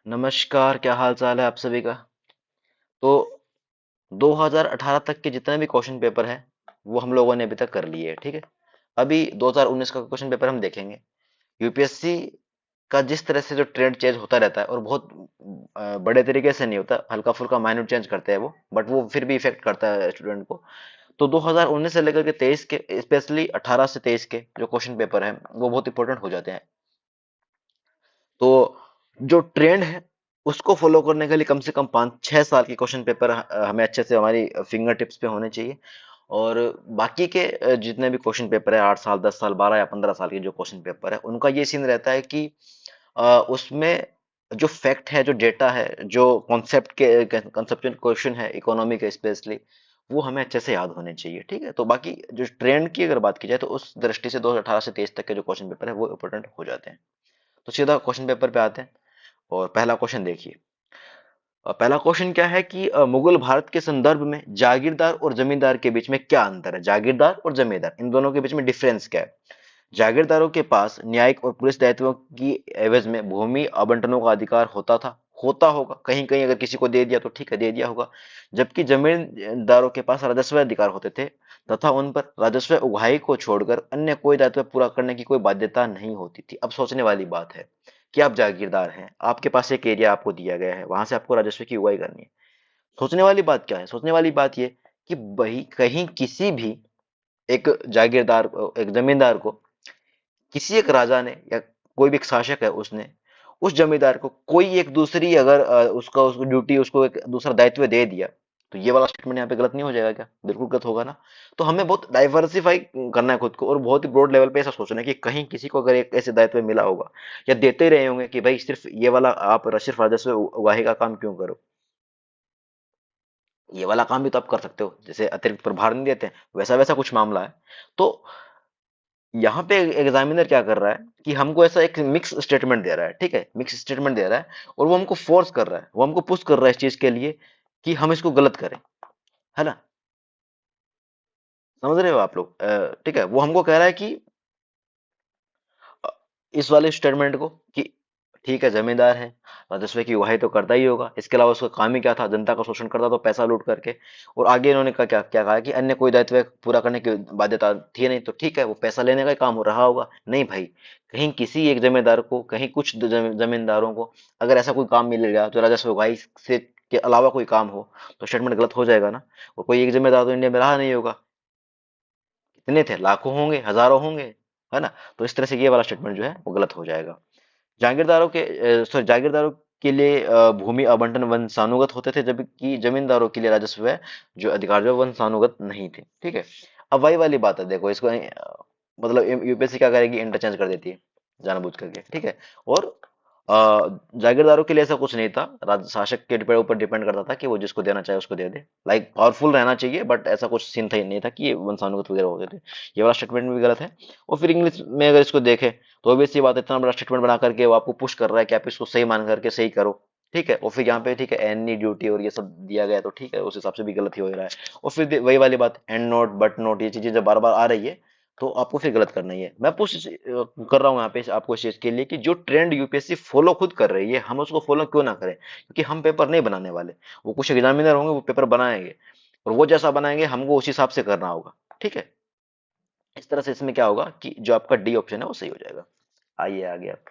नमस्कार, क्या हाल चाल है आप सभी का। तो 2018 तक के जितने भी क्वेश्चन पेपर है वो हम लोगों ने अभी तक कर लिए है, ठीक है। अभी 2019 का क्वेश्चन पेपर हम देखेंगे। यूपीएससी का जिस तरह से जो ट्रेंड चेंज होता रहता है और बहुत बड़े तरीके से नहीं होता, हल्का फुल्का माइनर चेंज करते हैं वो, बट वो फिर भी इफेक्ट करता है स्टूडेंट को। तो 2019 से लेकर के 23 के, स्पेशली 18 से 23 के जो क्वेश्चन पेपर है वो बहुत इंपॉर्टेंट हो जाते हैं। तो जो ट्रेंड है उसको फॉलो करने के लिए कम से कम 5-6 साल के क्वेश्चन पेपर हमें अच्छे से हमारी फिंगर टिप्स पे होने चाहिए। और बाकी के जितने भी क्वेश्चन पेपर है 8 साल 10 साल 12 या 15 साल के जो क्वेश्चन पेपर है उनका ये सीन रहता है कि उसमें जो फैक्ट है, जो डेटा है, जो कॉन्सेप्ट के कंसेप्चुअल क्वेश्चन है इकोनॉमी के स्पेशली, वो हमें अच्छे से याद होने चाहिए, ठीक है। तो बाकी जो ट्रेंड की अगर बात की जाए तो उस दृष्टि से 2018 से 23 तक के जो क्वेश्चन पेपर है वो इंपॉर्टेंट हो जाते हैं। तो सीधा क्वेश्चन पेपर पे आते हैं और पहला क्वेश्चन देखिए। पहला क्वेश्चन क्या है कि मुगल भारत के संदर्भ में जागीरदार और जमींदार के बीच में क्या अंतर है। जागीरदार और जमींदार इन दोनों के बीच में डिफरेंस क्या है। जागीरदारों के पास न्यायिक और पुलिस दायित्वों की एवज में भूमि आवंटनों का अधिकार होता था, होता होगा कहीं कहीं, अगर किसी को दे दिया तो ठीक है, दे दिया होगा। जबकि जमींदारों के पास राजस्व अधिकार होते थे तथा उन पर राजस्व उगाही को छोड़कर अन्य कोई दायित्व पूरा करने की कोई बाध्यता नहीं होती थी। अब सोचने वाली बात है कि आप जागीरदार हैं, आपके पास एक एरिया आपको दिया गया है, वहां से आपको राजस्व की उगाही करनी है। सोचने वाली बात क्या है, सोचने वाली बात ये कि भाई कहीं किसी भी एक जागीरदार एक जमींदार को किसी एक राजा ने या कोई भी एक शासक है उसने उस जमींदार को कोई एक दूसरी अगर उसका उसको ड्यूटी, उसको एक दूसरा दायित्व दे दिया, तो ये वाला स्टेटमेंट यहाँ पे गलत नहीं हो जाएगा क्या? बिल्कुल गलत होगा ना। तो हमें बहुत डाइवर्सिफाई करना है खुद को और बहुत ही ब्रॉड लेवल पे ऐसा सोचना है कि कहीं किसी को अगर एक ऐसे दायित्व मिला होगा या देते ही रहे होंगे कि भाई सिर्फ ये वाला आप सिर्फ राजस्व उगाही का काम क्यों करो, ये वाला काम भी तो आप कर सकते हो, जैसे अतिरिक्त प्रभार नहीं देते हैं, वैसा वैसा कुछ मामला है। तो यहाँ पे एग्जामिनर क्या कर रहा है कि हमको ऐसा एक मिक्स स्टेटमेंट दे रहा है, ठीक है, मिक्स स्टेटमेंट दे रहा है और वो हमको फोर्स कर रहा है, वो हमको पुश कर रहा है इस चीज के लिए कि हम इसको गलत करें, है ना। समझ रहे हो आप लोग? ठीक है, वो हमको कह रहा है कि अ, इस वाले स्टेटमेंट को कि ठीक है जमींदार है, राजस्व की उगाही तो करता ही होगा, इसके अलावा उसका काम ही क्या था, जनता का शोषण करता तो पैसा लूट करके। और आगे इन्होंने क्या क्या क्या कहा कि अन्य कोई दायित्व पूरा करने की बाध्यता थी नहीं, तो ठीक है वो पैसा लेने का ही काम हो रहा होगा। नहीं भाई, कहीं किसी एक जमींदार को, कहीं कुछ जमींदारों को अगर ऐसा कोई काम मिल गया जो राजस्व उगाही से के अलावा कोई काम हो, तो स्टेटमेंट गलत हो जाएगा ना। और कोई एक जमींदार तो इंडिया में रहा नहीं होगा, कितने थे, लाखों होंगे, हजारों होंगे, है ना। तो इस तरह से ये वाला स्टेटमेंट जो है वो गलत हो जाएगा। जागीरदारों के सॉरी जागीरदारों के लिए भूमि आवंटन वंशानुगत होते थे, जबकि जमींदारों के लिए राजस्व जो अधिकार जो वंशानुगत नहीं थे, ठीक है। अब वही वाली बात है, देखो इसको मतलब यूपीएससी क्या करेगी, इंटरचेंज कर देती है जानबूझ करके, ठीक है। और जागीरदारों के लिए ऐसा कुछ नहीं था, राज शासक के ऊपर डिपेंड करता था कि वो जिसको देना चाहे उसको दे दे, लाइक पावरफुल रहना चाहिए, बट ऐसा कुछ सीन था ही नहीं था कि ये वंशानुगत वगैरह होते थे। ये वाला स्टेटमेंट भी गलत है। और फिर इंग्लिश में अगर इसको देखें तो भी सी बात है, इतना बड़ा स्टेटमेंट बना करके वो आपको पुश कर रहा है कि आप इसको सही मान करके सही करो, ठीक है। और फिर यहाँ पे ठीक है एनी ड्यूटी और ये सब दिया गया है, तो ठीक है उस हिसाब से भी गलत ही हो रहा है। और फिर वही वाली बात, एंड नोट बट नोट, ये चीजें जब बार बार आ रही है तो आपको फिर गलत करना ही है। मैं पुश कर रहा हूँ यहाँ पे आपको इस चीज के लिए कि जो ट्रेंड यूपीएससी फॉलो खुद कर रही है हम उसको फॉलो क्यों ना करें, क्योंकि हम पेपर नहीं बनाने वाले, वो कुछ एग्जामिनर होंगे वो पेपर बनाएंगे और वो जैसा बनाएंगे हमको उस हिसाब से करना होगा, ठीक है। इस तरह से इसमें क्या होगा कि जो आपका डी ऑप्शन है वो सही हो जाएगा। आइए आगे आप।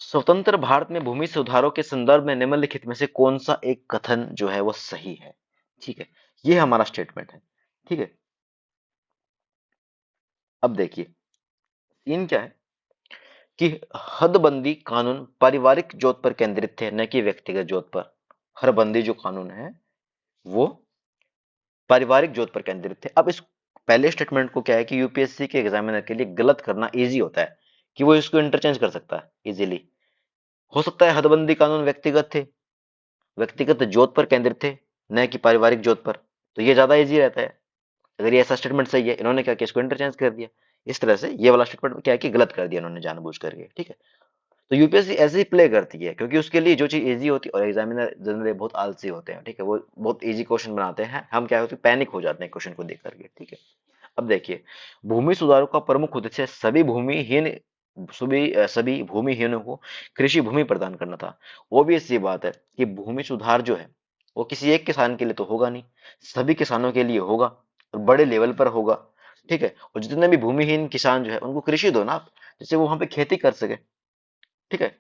स्वतंत्र भारत में भूमि सुधारों के संदर्भ में निम्नलिखित में से कौन सा एक कथन जो है वो सही है, ठीक है। ये हमारा स्टेटमेंट है, ठीक है। अब देखिए सीन क्या है कि हदबंदी कानून पारिवारिक जोत पर केंद्रित थे, न कि व्यक्तिगत जोत पर। हरबंदी जो कानून है वो पारिवारिक जोत पर केंद्रित थे। अब इस पहले स्टेटमेंट को क्या है कि यूपीएससी के एग्जामिनर के लिए गलत करना इजी होता है कि वो इसको इंटरचेंज कर सकता है इजीली। हो सकता है हदबंदी कानून व्यक्तिगत थे, व्यक्तिगत जोत पर केंद्रित थे, न कि पारिवारिक जोत पर, तो ये ज्यादा इजी रहता है। अगर ये ऐसा स्टेटमेंट सही है, इन्होंने क्या किया, इसको इंटरचेंज कर दिया। इस तरह से ये वाला स्टेटमेंट क्या है कि गलत कर दिया इन्होंने जानबूझ करके, ठीक है। तो यूपीएससी ऐसे ही प्ले करती है क्योंकि उसके लिए जो चीज इजी होती है, और एग्जामिनर जनरली बहुत आलसी होते हैं, ठीक है, वो बहुत इजी क्वेश्चन बनाते हैं, हम क्या होते हैं पैनिक हो जाते हैं क्वेश्चन को देख करके, ठीक है। अब देखिए, भूमि सुधारों का प्रमुख उद्देश्य सभी भूमिहीन सभी भूमिहीनों को कृषि भूमि प्रदान करना था। ऑब्वियस सी बात है कि भूमि सुधार जो है वो किसी एक किसान के लिए तो होगा नहीं, सभी किसानों के लिए होगा और बड़े लेवल पर होगा। ठीक है, और जितने भी भूमिहीन किसान जो है उनको कृषि दो ना आप, जिससे वो वहां पे खेती कर सके। ठीक है,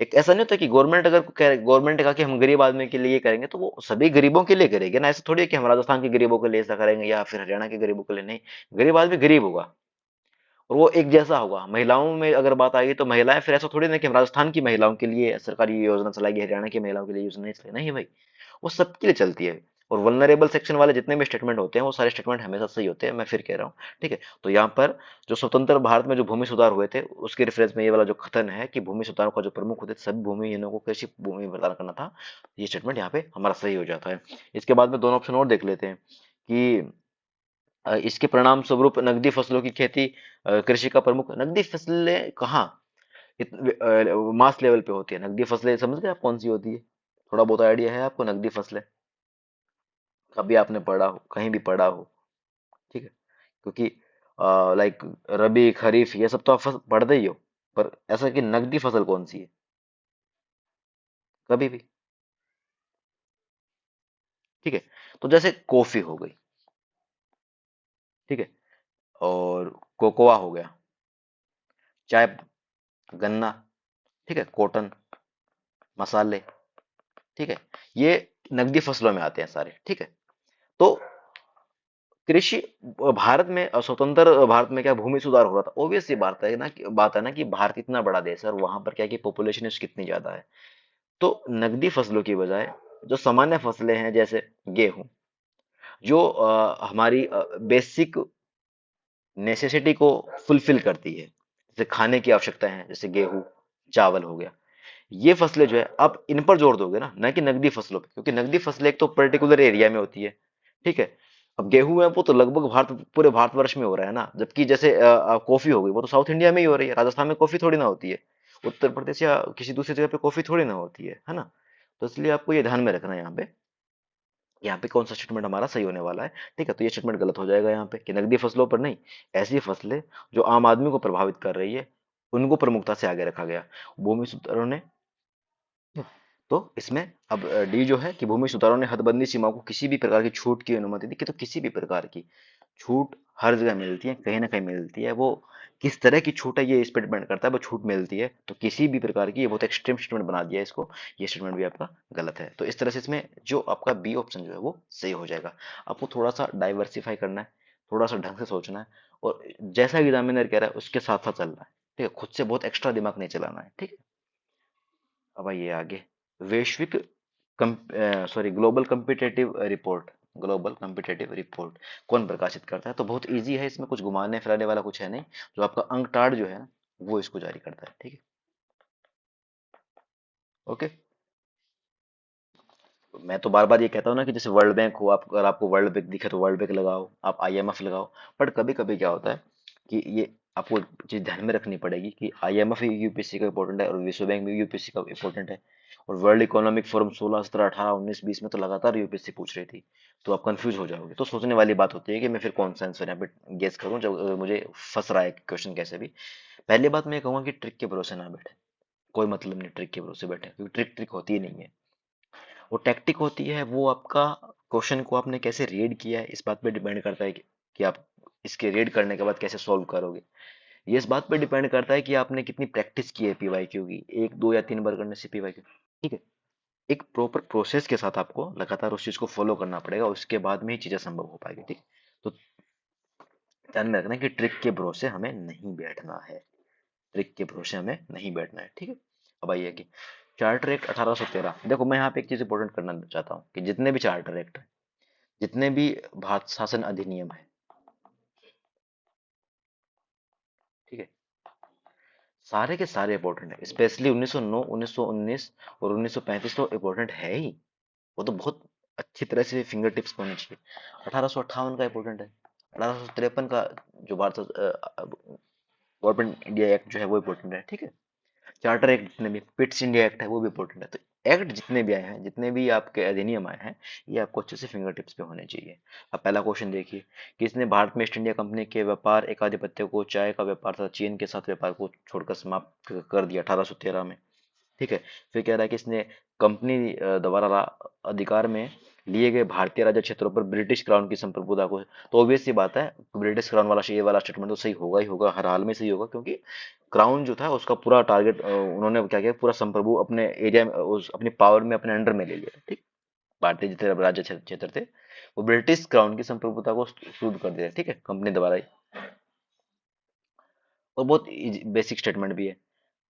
एक ऐसा नहीं होता कि गवर्नमेंट कहा कि हम गरीब आदमी के लिए ये करेंगे तो वो सभी गरीबों के लिए करेंगे ना, ऐसा थोड़ी है कि हम राजस्थान के गरीबों के लिए ऐसा करेंगे या फिर हरियाणा के गरीबों के लिए। नहीं, गरीब आदमी गरीब होगा और वो एक जैसा होगा। महिलाओं में अगर बात आएगी तो महिलाएं, फिर ऐसा थोड़ी ना कि हम राजस्थान की महिलाओं के लिए सरकारी योजना चलाएगी, हरियाणा की महिलाओं के लिए योजना नहीं चलाई। नहीं भाई, वो सबके लिए चलती है। और वल्नरेबल सेक्शन वाले जितने भी स्टेटमेंट होते हैं वो सारे स्टेटमेंट हमेशा सही होते हैं, मैं फिर कह रहा हूँ। ठीक है, तो यहाँ पर जो स्वतंत्र भारत में जो भूमि सुधार हुए थे उसके रेफरेंस में ये वाला जो कथन है कि भूमि सुधारों का जो प्रमुख उद्देश्य सभी भूमिहीनों को कृषि भूमि प्रदान करना था, ये स्टेटमेंट यहाँ पे हमारा सही हो जाता है। इसके बाद में दोनों ऑप्शन और देख लेते हैं कि इसके परिणाम स्वरूप नकदी फसलों की खेती, कृषि का प्रमुख। नकदी फसलें कहाँ मास लेवल पे होती है नकदी फसलें, समझ गए आप कौन सी होती है? थोड़ा बहुत आइडिया है आपको नकदी फसलें? कभी आपने पढ़ा हो, कहीं भी पढ़ा हो? ठीक है, क्योंकि लाइक रबी खरीफ ये सब तो आप पढ़ते ही हो, पर ऐसा कि नकदी फसल कौन सी है? कभी भी? ठीक है, तो जैसे कॉफी हो गई, ठीक है, और कोकोआ हो गया, चाय, गन्ना, ठीक है, कॉटन, मसाले, ठीक है, ये नकदी फसलों में आते हैं सारे। ठीक है, तो कृषि भारत में स्वतंत्र भारत में क्या भूमि सुधार हो रहा था? ऑब्वियस सी बात है ना कि भारत इतना बड़ा देश है और वहां पर क्या कि पॉपुलेशन इसकी कितनी ज्यादा है। तो नकदी फसलों की बजाय जो सामान्य फसलें हैं जैसे गेहूं, जो हमारी बेसिक नेसेसिटी को फुलफिल करती है, जैसे खाने की आवश्यकता है, जैसे गेहूं, चावल हो गया, ये फसलें जो है आप इन पर जोर दोगे ना कि नकदी फसलों पे, क्योंकि नकदी फसलें एक तो पर्टिकुलर एरिया में होती है। ठीक है, अब गेहूं है वो तो लगभग पूरे भारतवर्ष में हो रहा है ना, जबकि जैसे कॉफी हो गई वो तो साउथ इंडिया में ही हो रही है, राजस्थान में कॉफी थोड़ी ना होती है, उत्तर प्रदेश या किसी दूसरी जगह पे कॉफी थोड़ी ना होती है ना। तो इसलिए आपको ये ध्यान में रखना है यहाँ पे कौन सा स्टेटमेंट हमारा सही होने वाला है। ठीक है, तो ये स्टेटमेंट गलत हो जाएगा यहाँ पे कि नकदी फसलों पर नहीं, ऐसी फसलें जो आम आदमी को प्रभावित कर रही है उनको प्रमुखता से आगे रखा गया भूमि सुधारों ने। तो इसमें अब डी जो है कि भूमि सुधारों ने हदबंदी सीमाओं को किसी भी प्रकार की छूट की अनुमति दी, कि तो किसी भी प्रकार की छूट हर जगह मिलती है, कहीं ना कहीं मिलती है, वो किस तरह की छूट है ये इस पर डिपेंड करता है, वो छूट मिलती है तो किसी भी प्रकार की, ये बहुत एक्सट्रीम स्टेटमेंट बना दिया है इसको, ये स्टेटमेंट भी आपका गलत है। तो इस तरह से इसमें जो आपका बी ऑप्शन जो है वो सही हो जाएगा। आपको थोड़ा सा डाइवर्सिफाई करना है, थोड़ा सा ढंग से सोचना है, और जैसा एग्जामिनर कह रहा है उसके साथ साथ चलना है। ठीक है, खुद से बहुत एक्स्ट्रा दिमाग नहीं चलाना है। ठीक है, अब आइए आगे। वैश्विक global competitive report, global competitive report कौन प्रकाशित करता है? तो बहुत इजी है, इसमें कुछ घुमाने फिराने वाला कुछ है नहीं। जो आपका अंकटाड जो है ना वो इसको जारी करता है। ठीक है, ओके। मैं तो बार बार ये कहता हूँ ना कि जैसे वर्ल्ड बैंक हो, आप अगर आपको वर्ल्ड बैंक दिखे तो वर्ल्ड बैंक लगाओ, आप आईएमएफ लगाओ। बट कभी कभी क्या होता है कि ये आपको चीज ध्यान में रखनी पड़ेगी कि आईएमएफ भी यूपीएससी का इंपॉर्टेंट है और विश्व बैंक भी यूपीएससी का इंपॉर्टेंट है, और वर्ल्ड इकोनॉमिक फोरम 16 17 18 19 20 में तो लगातार यूपीएससी पूछ रही थी। तो आप कंफ्यूज हो जाओगे, तो सोचने वाली बात होती है कि मैं फिर कौन सा आंसर यहाँ पे गेस करूं जब मुझे फंस रहा है क्वेश्चन कैसे भी। पहली बात मैं ये कहूंगा कि ट्रिक के भरोसे ना बैठे, कोई मतलब नहीं ट्रिक के भरोसे बैठे, क्योंकि ट्रिक ट्रिक होती ही नहीं है। वो टैक्टिक होती है, वो आपका क्वेश्चन को आपने कैसे रीड किया है इस बात पे डिपेंड करता है कि आप इसके रीड करने के बाद कैसे सॉल्व करोगे। ये इस बात पे डिपेंड करता है कि आपने कितनी प्रैक्टिस की है पीवाईक्यू की, एक दो या तीन बार करने से पीवाईक्यू। ठीक है, एक प्रॉपर प्रोसेस के साथ आपको लगातार उस चीज को फॉलो करना पड़ेगा, उसके बाद में ही चीजें संभव हो पाएगी। ठीक, तो ध्यान में रखना कि ट्रिक के भरोसे हमें नहीं बैठना है, ट्रिक के भरोसे हमें नहीं बैठना है। ठीक है, अब आइए कि चार्टर एक्ट 1813। देखो मैं यहाँ पे एक चीज इंपॉर्टेंट करना चाहता हूँ कि जितने भी चार्टर एक्ट है, जितने भी भारत शासन अधिनियम है, ठीक है, सारे के सारे इंपॉर्टेंट है। स्पेशली 1909, 1919 और 1935 तो इंपॉर्टेंट है ही, वो तो बहुत अच्छी तरह से फिंगर टिप्स होने चाहिए। 1858 का इंपॉर्टेंट है, 1853 का जो भारत गवर्नमेंट इंडिया एक्ट जो है वो इंपॉर्टेंट है। ठीक है, चार्टर एक्ट जितने भी, पिट्स इंडिया एक्ट है वो भी इंपॉर्टेंट है। तो एक्ट जितने भी आए हैं, जितने भी आपके अधिनियम आए हैं, ये आपको अच्छे से फिंगर टिप्स पे होने चाहिए। अब पहला क्वेश्चन देखिए, किसने भारत में ईस्ट इंडिया कंपनी के व्यापार एकाधिपत्य को, चाय का व्यापार तथा चीन के साथ व्यापार को छोड़कर समाप्त कर दिया 1813 में। ठीक है। फिर कह रहा है कि इसने कंपनी द्वारा अधिकार में लिए गए भारतीय राज्य क्षेत्रों पर ब्रिटिश क्राउन की संप्रभुता को। तो ऑब्वियस सी बात है, ब्रिटिश क्राउन वाला ये वाला स्टेटमेंट तो सही होगा ही होगा, हर हाल में सही होगा, क्योंकि क्राउन जो था उसका पूरा टारगेट उन्होंने क्या किया, पूरा संप्रभु अपने एरिया में, उस अपनी पावर में, अपने अंडर में ले लिया। ठीक। भारतीय जितने राज्य क्षेत्र थे, वो ब्रिटिश क्राउन की संप्रभुता को शुरू कर दिया। ठीक है, कंपनी द्वारा ही। और बहुत बेसिक स्टेटमेंट भी है।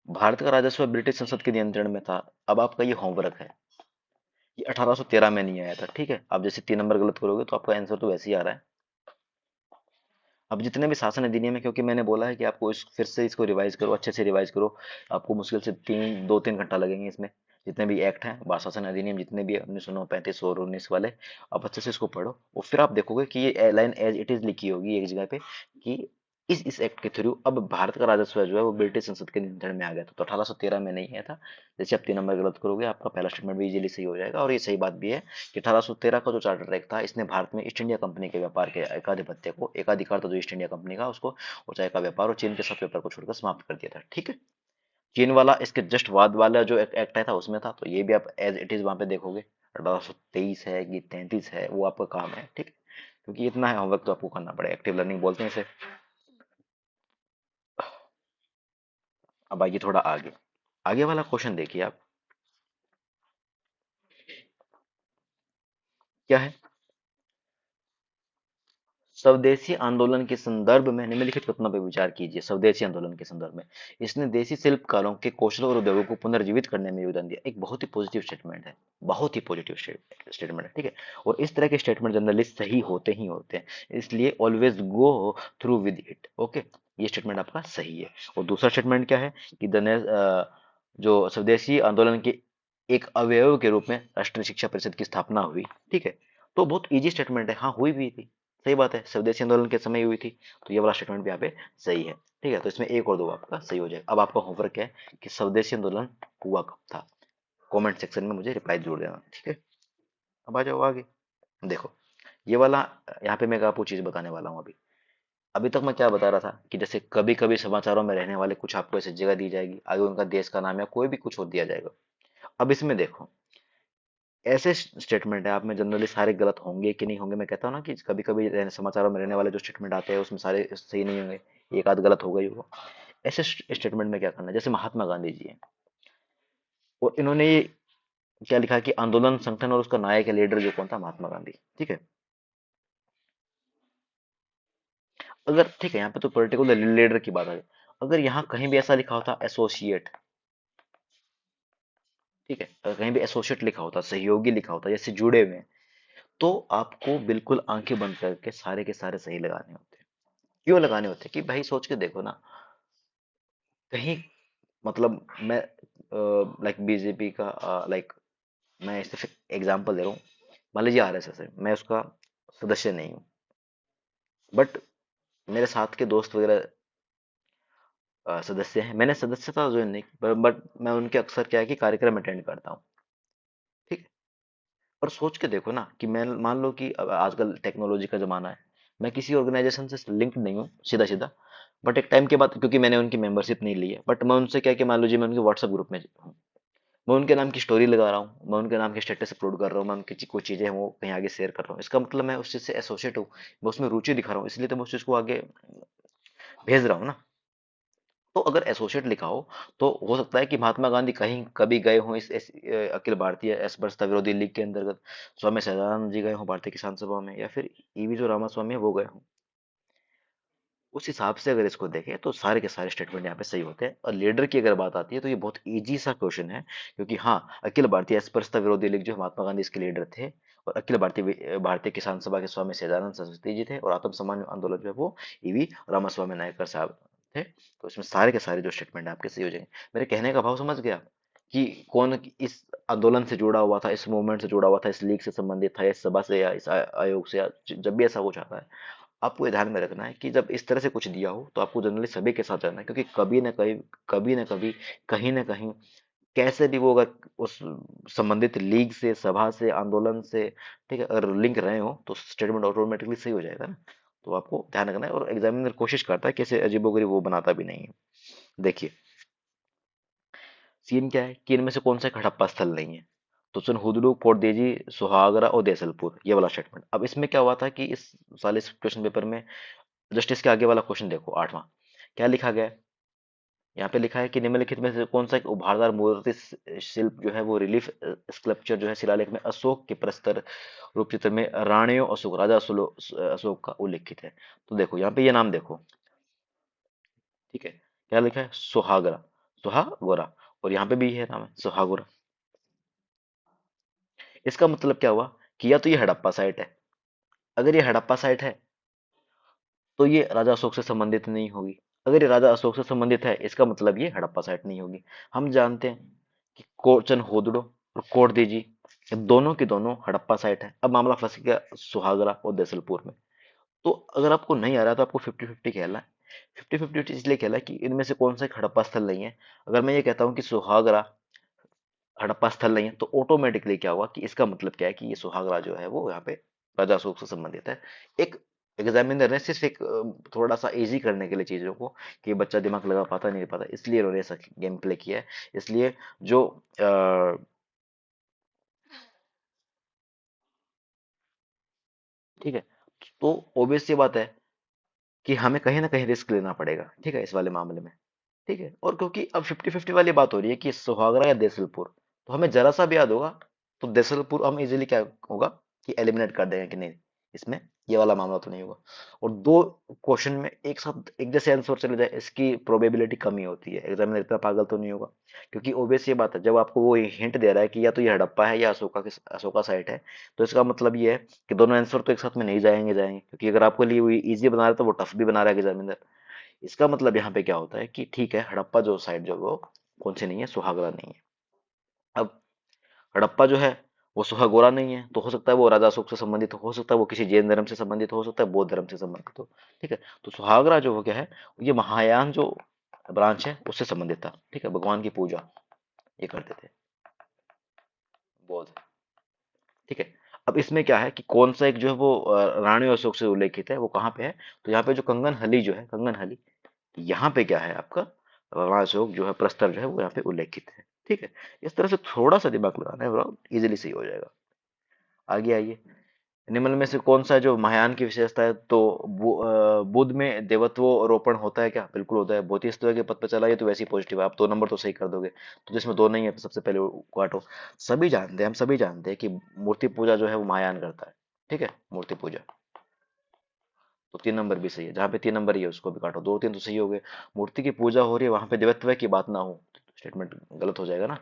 भारत का राजस्व ब्रिटिश संसद के नियंत्रण में था। अब आपका ये होमवर्क है, ये 1813 में नहीं आया था। ठीक है, आप जैसे 3 नंबर गलत करोगे तो आपका आंसर तो वैसे ही आ रहा है। अब जितने भी शासन अधिनियम है, क्योंकि मैंने बोला है कि आपको इस फिर से इसको रिवाइज करो, अच्छे से रिवाइज करो, आपको मुश्किल से 2-3 घंटा लगेंगे इसमें। जितने भी एक्ट हैं, शासन अधिनियम जितने भी 1909, 35 और 19 वाले, आप अच्छे से इसको पढ़ो और फिर आप देखोगे कि ये लाइन एज इट इज लिखी होगी एक जगह पे कि इस एक्ट के थ्रू अब भारत का राजस्व जो है वो ब्रिटिश संसद के नियंत्रण में आ गया था। तो 1813 में नहीं आया था। जैसे आप 3 नंबर गलत करोगे, आपका पहला स्टेटमेंट भी इजीली सही हो जाएगा। और ये सही बात भी है कि 1813 का जो चार्टर एक्ट था, इसने भारत में ईस्ट इंडिया कंपनी के व्यापार के एकाधिपत्य को, एकाधिकार था जो ईस्ट इंडिया कंपनी का, उसको, ऊंचाई का व्यापार और चीन के साथ व्यापार को छोड़कर समाप्त कर दिया था। ठीक है। चीन वाला इसके जस्ट बाद वाला जो एक्ट आया था उसमें था, तो ये भी आप एज इट इज वहां पे देखोगे। 1823 है कि 33 है, वो आपका काम है। ठीक है, क्योंकि इतना है होमवर्क तो आपको करना पड़ेगा, एक्टिव लर्निंग बोलते हैं इसे। अब आइए थोड़ा आगे, आगे वाला क्वेश्चन देखिए आप, क्या है। स्वदेशी आंदोलन के संदर्भ में निम्नलिखित कथनों पर विचार कीजिए। स्वदेशी आंदोलन के संदर्भ में इसने देशी शिल्पकारों के कौशल और उद्योगों को पुनर्जीवित करने में योगदान दिया। एक बहुत ही पॉजिटिव स्टेटमेंट है, बहुत ही पॉजिटिव स्टेटमेंट है। ठीक है, और इस तरह के स्टेटमेंट जनरली सही होते ही होते हैं, इसलिए always go through with it. Okay, ये स्टेटमेंट आपका सही है। और दूसरा स्टेटमेंट क्या है कि जो स्वदेशी आंदोलन के एक अवयव के रूप में राष्ट्रीय शिक्षा परिषद की स्थापना हुई। ठीक है, तो बहुत इजी स्टेटमेंट है। हाँ, हुई भी थी, सही बात है, स्वदेशी आंदोलन के समय हुई थी। तो ये वाला स्टेटमेंट भी यहाँ पे सही है। ठीक है, तो इसमें एक और दो आपका सही हो जाएगा। अब आपका होमवर्क है कि स्वदेशी आंदोलन हुआ कब था। कमेंट सेक्शन में मुझे रिप्लाई जरूर देना। ठीक है, अब आ जाओ आगे। देखो, ये वाला, यहाँ पे मैं आपको चीज बताने वाला हूँ। अभी अभी तक मैं क्या बता रहा था कि जैसे कभी कभी समाचारों में रहने वाले कुछ आपको ऐसी जगह दी जाएगी, आगे उनका देश का नाम या कोई भी कुछ और दिया जाएगा। अब इसमें देखो, ऐसे स्टेटमेंट है, आप में जनरली सारे गलत होंगे कि नहीं होंगे। मैं कहता हूँ ना कि कभी कभी समाचारों में रहने वाले जो स्टेटमेंट आते हैं उसमें सारे सही नहीं होंगे, एक आध गलत होगा ही होगा। ऐसे स्टेटमेंट में क्या करना है, जैसे महात्मा गांधी जी हैं, और इन्होंने ये क्या लिखा है कि आंदोलन संगठन और उसका नायक है, लीडर जो कौन था, महात्मा गांधी। ठीक है, अगर ठीक है यहाँ पे तो पर्टिकुलर लीडर की बात है, अगर यहाँ कहीं भी ऐसा लिखा होता एसोसिएट, ठीक है, अगर कहीं भी एसोसिएट लिखा होता, सहयोगी लिखा होता, जैसे जुड़े हुए हैं, तो आपको बिल्कुल आंखें बंद करके सारे के सारे सही लगाने होते हैं। क्यों लगाने होते हैं कि भाई सोच के देखो ना, कहीं मतलब मैं लाइक बीजेपी का, लाइक मैं सिर्फ एग्जांपल दे रहा हूँ। मान लीजिए आरएसएस है, मैं उसका सदस्य नहीं हूँ, बट मेरे साथ के दोस्त वगैरह सदस्य हैं। मैंने सदस्यता ज्वाइन नहीं की, बट मैं उनके अक्सर क्या है कि कार्यक्रम अटेंड करता हूँ। ठीक है, और सोच के देखो ना कि मैं मान लो कि अब आजकल टेक्नोलॉजी का जमाना है, मैं किसी ऑर्गेनाइजेशन से लिंक्ड नहीं हूँ सीधा सीधा, बट एक टाइम के बाद क्योंकि मैंने उनकी मेंबरशिप नहीं ली है, बट मैं उनसे क्या है कि मान लीजिए मैं उनके व्हाट्सएप ग्रुप में हूँ, मैं उनके नाम की स्टोरी लगा रहा हूँ, मैं उनके नाम के स्टेटस अपलोड कर रहा हूँ, मैं उनकी कुछ चीजें हैं वो कहीं आगे शेयर कर रहा हूँ, इसका मतलब मैं उस चीज से एसोसिएट हूँ, मैं उसमें रुचि दिखा रहा हूँ, इसलिए तो मैं उस चीज को आगे भेज रहा हूँ ना। तो अगर एसोसिएट लिखा हो, तो हो सकता है कि महात्मा गांधी कहीं कभी गए हों अखिल भारतीय अस्पृश्यता विरोधी लीग के अंतर्गत, स्वामी सहजानंद जी गए हों भारतीय किसान सभा में, या फिर ईवी जो रामास्वामी है वो गए हों। उस हिसाब से अगर इसको देखें तो सारे के सारे स्टेटमेंट यहाँ पे सही होते हैं। और लीडर की अगर बात आती है तो ये बहुत इजी सा क्वेश्चन है, क्योंकि हाँ, अखिल भारतीय अस्पृश्यता विरोधी लीग जो महात्मा गांधी इसके लीडर थे, और अखिल भारतीय किसान सभा के स्वामी सहजानंद सरस्वती जी थे, और आत्म सम्मान आंदोलन जो है वो ईवी रामास्वामी नायकर साहब थे। तो इसमें सारे के सारे जो स्टेटमेंट है आपके सही हो जाएंगे। मेरे कहने का भाव समझ गया कि कौन इस आंदोलन से जुड़ा हुआ था, इस मूवमेंट से जुड़ा हुआ था, इस लीग से संबंधित था, इस सभा से या इस आयोग से, या जब भी ऐसा कुछ आता है, आपको ये ध्यान में रखना है कि जब इस तरह से कुछ दिया हो तो आपको जनरली सभी के साथ रहना है, क्योंकि कभी ना कभी, कहीं ना कहीं कैसे भी वो अगर उस संबंधित लीग से, सभा से, आंदोलन से, ठीक है, अगर लिंक रहे हो तो स्टेटमेंट ऑटोमेटिकली सही हो जाएगा ना। तो आपको ध्यान रखना है, और एग्जामिनर कोशिश करता है कि ऐसे अजीबोगरीब वो बनाता भी नहीं है। देखिए, सीन क्या है कि इनमें से कौन सा एक हड़प्पा स्थल नहीं है। तो सुन हुदड़ू, कोटदेजी, सुहागरा और देसलपुर, ये वाला स्टेटमेंट। अब इसमें क्या हुआ था कि इस साल इस क्वेश्चन पेपर में जस्टिस के आगे वाला क्वेश्चन देखो, 8वां, क्या लिखा गया है। यहाँ पे लिखा है कि निम्नलिखित में से कौन सा एक उभारदार मूर्ति शिल्प जो है वो रिलीफ स्कल्पचर जो है शिलालेख में अशोक के प्रस्तर रूप चित्र में राणियों अशोक, राजा अशोक का उल्लेखित है। तो देखो यहाँ पे ये नाम देखो, ठीक है, क्या लिखा है, सुहागरा, सुहागोरा, और यहाँ पे भी है नाम है सुहागोरा। इसका मतलब क्या हुआ कि या तो ये हड़प्पा साइट है, अगर ये हड़प्पा साइट है तो ये राजा अशोक से संबंधित नहीं होगी। अगर ये राजा अशोक से संबंधित है, इसका मतलब ये हड़प्पा साइट नहीं होगी। हम जानते हैं कि कोचन होदड़ो और कोटदीजी, ये दोनों की दोनों हड़प्पा साइट है। अब मामला फंस गया सुहागरा और देसलपुर में। तो अगर आपको नहीं आ रहा तो आपको 50-50 खेलना है। 50-50 इसलिए खेला है कि इनमें से कौन सा एक हड़प्पा स्थल नहीं है। अगर मैं ये कहता हूँ कि सुहागरा हड़प्पा स्थल नहीं है, तो ऑटोमेटिकली क्या हुआ कि इसका मतलब क्या है कि ये सुहागरा जो है वो यहाँ पे राजा अशोक से संबंधित है। एक एग्जामिनर ने सिर्फ एक थोड़ा सा इजी करने के लिए चीजों को, कि बच्चा दिमाग लगा पाता नहीं पाता, इसलिए इन्होंने ऐसा गेम प्ले किया है। इसलिए जो ठीक है, तो ऑब्वियस सी बात है कि हमें कहीं ना कहीं रिस्क लेना पड़ेगा, ठीक है, इस वाले मामले में। ठीक है, और क्योंकि अब 50-50 वाली बात हो रही है कि सुहागरा या देसलपुर, तो हमें जरा सा भी याद होगा तो देसलपुर हम इजीली क्या होगा कि एलिमिनेट कर देंगे कि नहीं, इसमें ये वाला मामला तो नहीं होगा। और दो क्वेश्चन में एक साथ एक जैसे आंसर चले जाए, इसकी प्रोबेबिलिटी कम ही होती है। एग्जामिनर इतना पागल तो नहीं होगा, क्योंकि ओबियस ये बात है, जब आपको वो हिंट दे रहा है कि या तो ये हड़प्पा है या अशोका साइट है, तो इसका मतलब ये है कि दोनों आंसर तो एक साथ में नहीं जाएंगे, क्योंकि अगर आपके लिए वो इजी बना रहा है तो वो टफ भी बना रहा है एग्जामिनर। इसका मतलब यहाँ पे क्या होता है कि ठीक है, हड़प्पा जो साइड जो वो कौन सी नहीं है, सुहागरा नहीं है। अब हड़प्पा जो है वो सुहागोरा नहीं है, तो हो सकता है वो राजा अशोक से संबंधित हो सकता है वो किसी जैन धर्म से संबंधित हो सकता है, बौद्ध धर्म से संबंधित हो। ठीक है, तो सुहागरा जो हो गया है, ये महायान जो ब्रांच है उससे संबंधित था। ठीक है, भगवान की पूजा ये करते थे बौद्ध। ठीक है, अब इसमें क्या है कि कौन सा एक जो है वो रानी अशोक से उल्लेखित है, वो कहाँ पे है। तो यहाँ पे जो कंगन हली जो है, कंगन हली, यहाँ पे क्या है आपका, अशोक जो है प्रस्तर जो है वो यहाँ पे उल्लेखित है। ठीक है, इस तरह से थोड़ा सा दिमाग लगाना है, इजीली सही हो जाएगा। आगे आइए, निम्न में से कौन सा जो महायान की विशेषता है। तो बुद्ध में देवत्व रोपण होता है क्या, बिल्कुल होता है। बोधिसत्व के पद पर चला, ये तो वैसे ही पॉजिटिव है, आप 2 नंबर तो सही कर दोगे। तो जिसमें 2 नहीं है सबसे पहले वो काटो। सभी जानते हैं, हम सभी जानते हैं कि मूर्ति पूजा जो है वो महायान करता है। ठीक है, मूर्ति पूजा, तो 3 नंबर भी सही है। जहाँ पे 3 नंबर ही है उसको भी काटो, 2 3 तो सही हो गए। मूर्ति की पूजा हो रही है, वहां पे देवत्व की बात ना हो, स्टेटमेंट गलत हो जाएगा ना,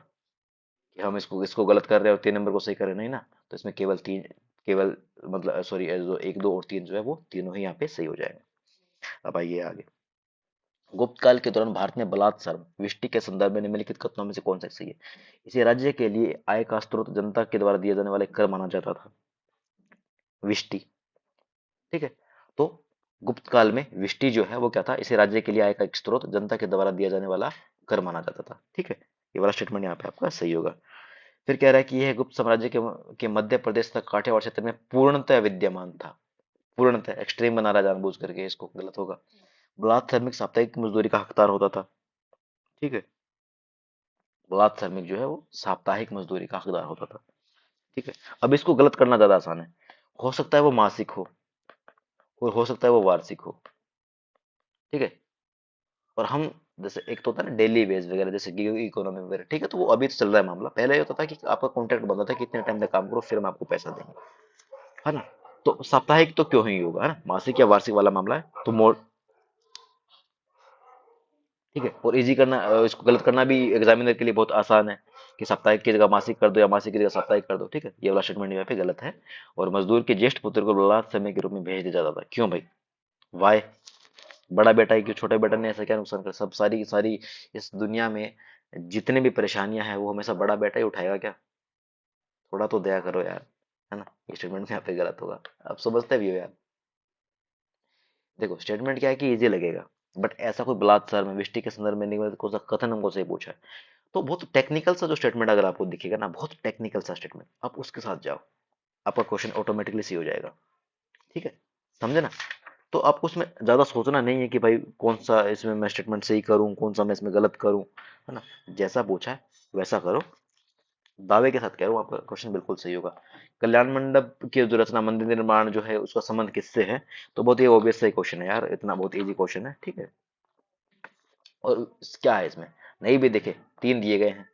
कि हम इसको इसको गलत कर रहे हैं और 3 नंबर को सही कर रहे हैं, नहीं ना। तो इसमें केवल तीन, केवल मतलब सॉरी, जो 1 2 और 3 जो है वो तीनों ही यहाँ पे सही हो जाएंगे। अब आइए आगे, गुप्त काल के दौरान भारत में बलात्कार विष्टि के संदर्भ में निम्नलिखित कथनों में से कौन सा सही है। इसे राज्य के लिए आय का स्रोत जनता के द्वारा दिए जाने वाले कर माना जाता था, विष्टि। ठीक है, तो गुप्त काल में विष्टि जो है वो क्या था, इसे राज्य के लिए आय का एक स्रोत जनता के द्वारा दिया जाने वाला कर माना जाता था। ठीक है, ये वाला स्टेटमेंट यहाँ पे आपका सही होगा। फिर कह रहा है कि यह गुप्त साम्राज्य के मध्य प्रदेश तक काठियावाड़ क्षेत्र में पूर्णतः विद्यमान था। पूर्णतः एक्सट्रीम बना रहा है जानबूझ करके, इसको गलत होगा। बलात् श्रमिक साप्ताहिक मजदूरी का हकदार होता था। ठीक है, बलात् श्रमिक जो है वो साप्ताहिक मजदूरी का हकदार होता था। ठीक है, अब इसको गलत करना ज्यादा आसान है। हो सकता है वो मासिक हो, और हो सकता है वो वार्षिक हो। ठीक है, और हम जैसे एक तो होता है ना डेली वेज वगैरह, जैसे गिग इकोनॉमी वगैरह। ठीक है, तो वो अभी तो चल रहा है मामला। पहले ये होता था कि आपका कॉन्ट्रैक्ट बनता था कि इतने टाइम तक काम करो फिर हम आपको पैसा देंगे, है ना। तो साप्ताहिक तो क्यों ही होगा, है ना, मासिक या वार्षिक वाला मामला है तो मोड। ठीक है, और इजी करना, इसको गलत करना भी एग्जामिनर के लिए बहुत आसान है, कि साप्ताहिक की जगह मासिक कर दो या मासिक की जगह साप्ताहिक कर दो। ठीक है, ये वाला स्टेटमेंट यहाँ पे गलत है। और मजदूर के ज्येष्ठ पुत्र को बलात् समय के रूप में भेज दिया जाता था, क्यों भाई, वाई, बड़ा बेटा है कि छोटे बेटा ने ऐसा क्या नुकसान कर, सब सारी की सारी इस दुनिया में जितने भी परेशानियां हैं वो हमेशा बड़ा बेटा ही उठाएगा क्या, थोड़ा तो दया करो यार, है ना। ये स्टेटमेंट यहाँ पे गलत होगा, आप समझते भी हो यार। देखो स्टेटमेंट क्या है कि इजी लगेगा, बट ऐसा कोई बलात्कार में विष्टि के संदर्भ में नहीं, कौन सा कथन हमको सही पूछा है। तो बहुत टेक्निकल सा जो स्टेटमेंट अगर आपको दिखेगा ना, बहुत टेक्निकल सा स्टेटमेंट, आप उसके साथ जाओ, आपका क्वेश्चन ऑटोमेटिकली सही हो जाएगा। ठीक है, समझे ना? तो आपको उसमें ज्यादा सोचना नहीं है कि भाई कौन सा इसमें मैं स्टेटमेंट सही करूं, कौन सा मैं इसमें गलत करूं, है ना? जैसा पूछा है वैसा करो, दावे के साथ कह रहा हूँ आपका क्वेश्चन बिल्कुल सही होगा। कल्याण मंडप की जो रचना, मंदिर निर्माण जो है उसका संबंध किससे है? तो बहुत ही ऑब्वियस सही क्वेश्चन है यार, इतना बहुत इजी क्वेश्चन है, ठीक है। और क्या है इसमें, नहीं भी देखे, तीन दिए गए हैं।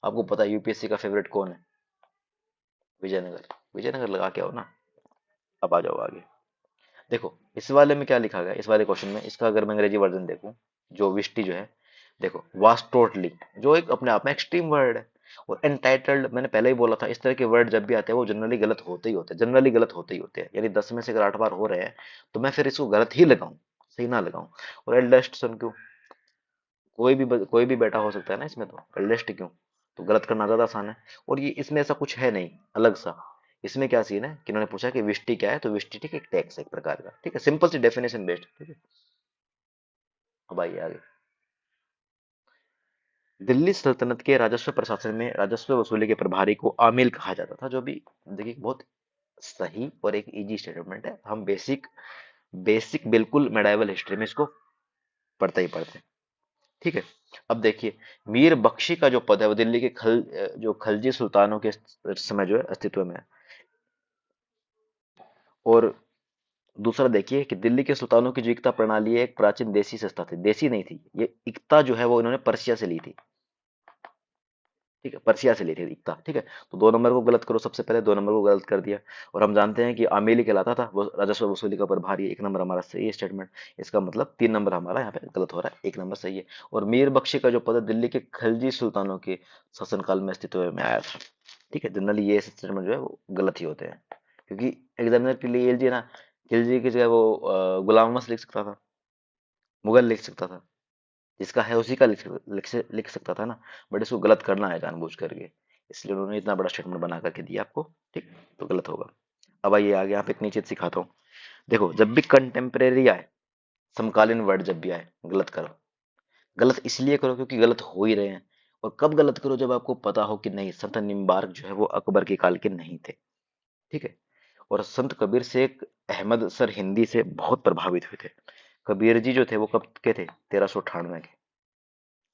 आपको पता है यूपीएससी का फेवरेट कौन है? विजयनगर। विजयनगर लगा के आओ ना। अब आ जाओ आगे। देखो इस वाले में क्या लिखा गया है, इस वाले क्वेश्चन में, इसका अगर मैं अंग्रेजी वर्जन देखूं, जो विष्टि जो है, देखो वास्ट टोटली, जो एक अपने आप में एक्सट्रीम वर्ड है। और एंटाइटल्ड, मैंने पहले ही बोला था, इस तरह के वर्ड जब भी आते हैं वो जनरली गलत होते ही होते हैं, जनरली गलत होते ही होते हैं। यानी 10 में से अगर 8 बार हो रहे हैं तो मैं फिर इसको गलत ही लगाऊं, सही ना लगाऊं। और एल्डेस्ट सन क्यों, कोई भी बेटा हो सकता है ना इसमें, तो एल्डेस्ट क्यों, तो गलत करना ज्यादा आसान है। और ये इसमें ऐसा कुछ है नहीं अलग सा। इसमें क्या सीन है कि इन्होंने पूछा कि विष्टि क्या है, तो विष्टि ठीक है एक टैक्स है एक प्रकार का, ठीक है, सिंपल सी डेफिनेशन बेस्ड, ठीक है। अब आइए आगे। दिल्ली सल्तनत के राजस्व प्रशासन में राजस्व वसूली के प्रभारी को आमिल कहा जाता था, जो भी देखिए बहुत सही और एक इजी स्टेटमेंट है। हम बेसिक बेसिक बिल्कुल मेडाइवल हिस्ट्री में इसको पढ़ते ही पढ़ते हैं, ठीक है। अब देखिए, मीर बख्शी का जो पद है वो दिल्ली के जो खलजी सुल्तानों के समय जो है अस्तित्व में है। और दूसरा देखिए कि दिल्ली के सुल्तानों की जो इक्ता प्रणाली है एक प्राचीन देसी संस्था थी, देसी नहीं थी ये इक्ता जो है, वो इन्होंने पर्शिया से ली थी, ठीक है, पर्सिया से ली थी इक्ता, ठीक है। तो 2 नंबर को गलत करो, सबसे पहले 2 नंबर को गलत कर दिया। और हम जानते हैं कि आमेली कहलाता था वो राजस्व वसूली का प्रभारी, 1 नंबर हमारा सही है स्टेटमेंट। इसका मतलब 3 नंबर हमारा यहाँ पे गलत हो रहा है, 1 नंबर सही है। और मीर बख्शी का जो पद है दिल्ली के खलजी सुल्तानों के शासनकाल में अस्तित्व में आया था, ठीक है। जनरली ये स्टेटमेंट जो है वो गलत ही होते हैं, क्योंकि एग्जामिनर के लिए ये ना, खिलजी की जगह वो गुलाम अहमद लिख सकता था, मुगल लिख सकता था, जिसका है उसी का लिख सकता था ना। बट इसको गलत करना है जानबूझ करके, इसलिए उन्होंने इतना बड़ा स्टेटमेंट बना करके दिया आपको, ठीक, तो गलत होगा। अब आइए आगे, यहाँ पे एक नई चीज सिखाता हूँ। देखो जब भी कंटेम्परेरी आए, समकालीन वर्ड जब भी आए, गलत करो। गलत इसलिए करो क्योंकि गलत हो ही रहे हैं। और कब गलत करो, जब आपको पता हो कि नहीं, संत निम्बार्क जो है वो अकबर के काल के नहीं थे, ठीक है। और संत कबीर शेख अहमद सर हिंदी से बहुत प्रभावित हुए थे। कबीर जी जो थे वो कब के थे? 1398 के।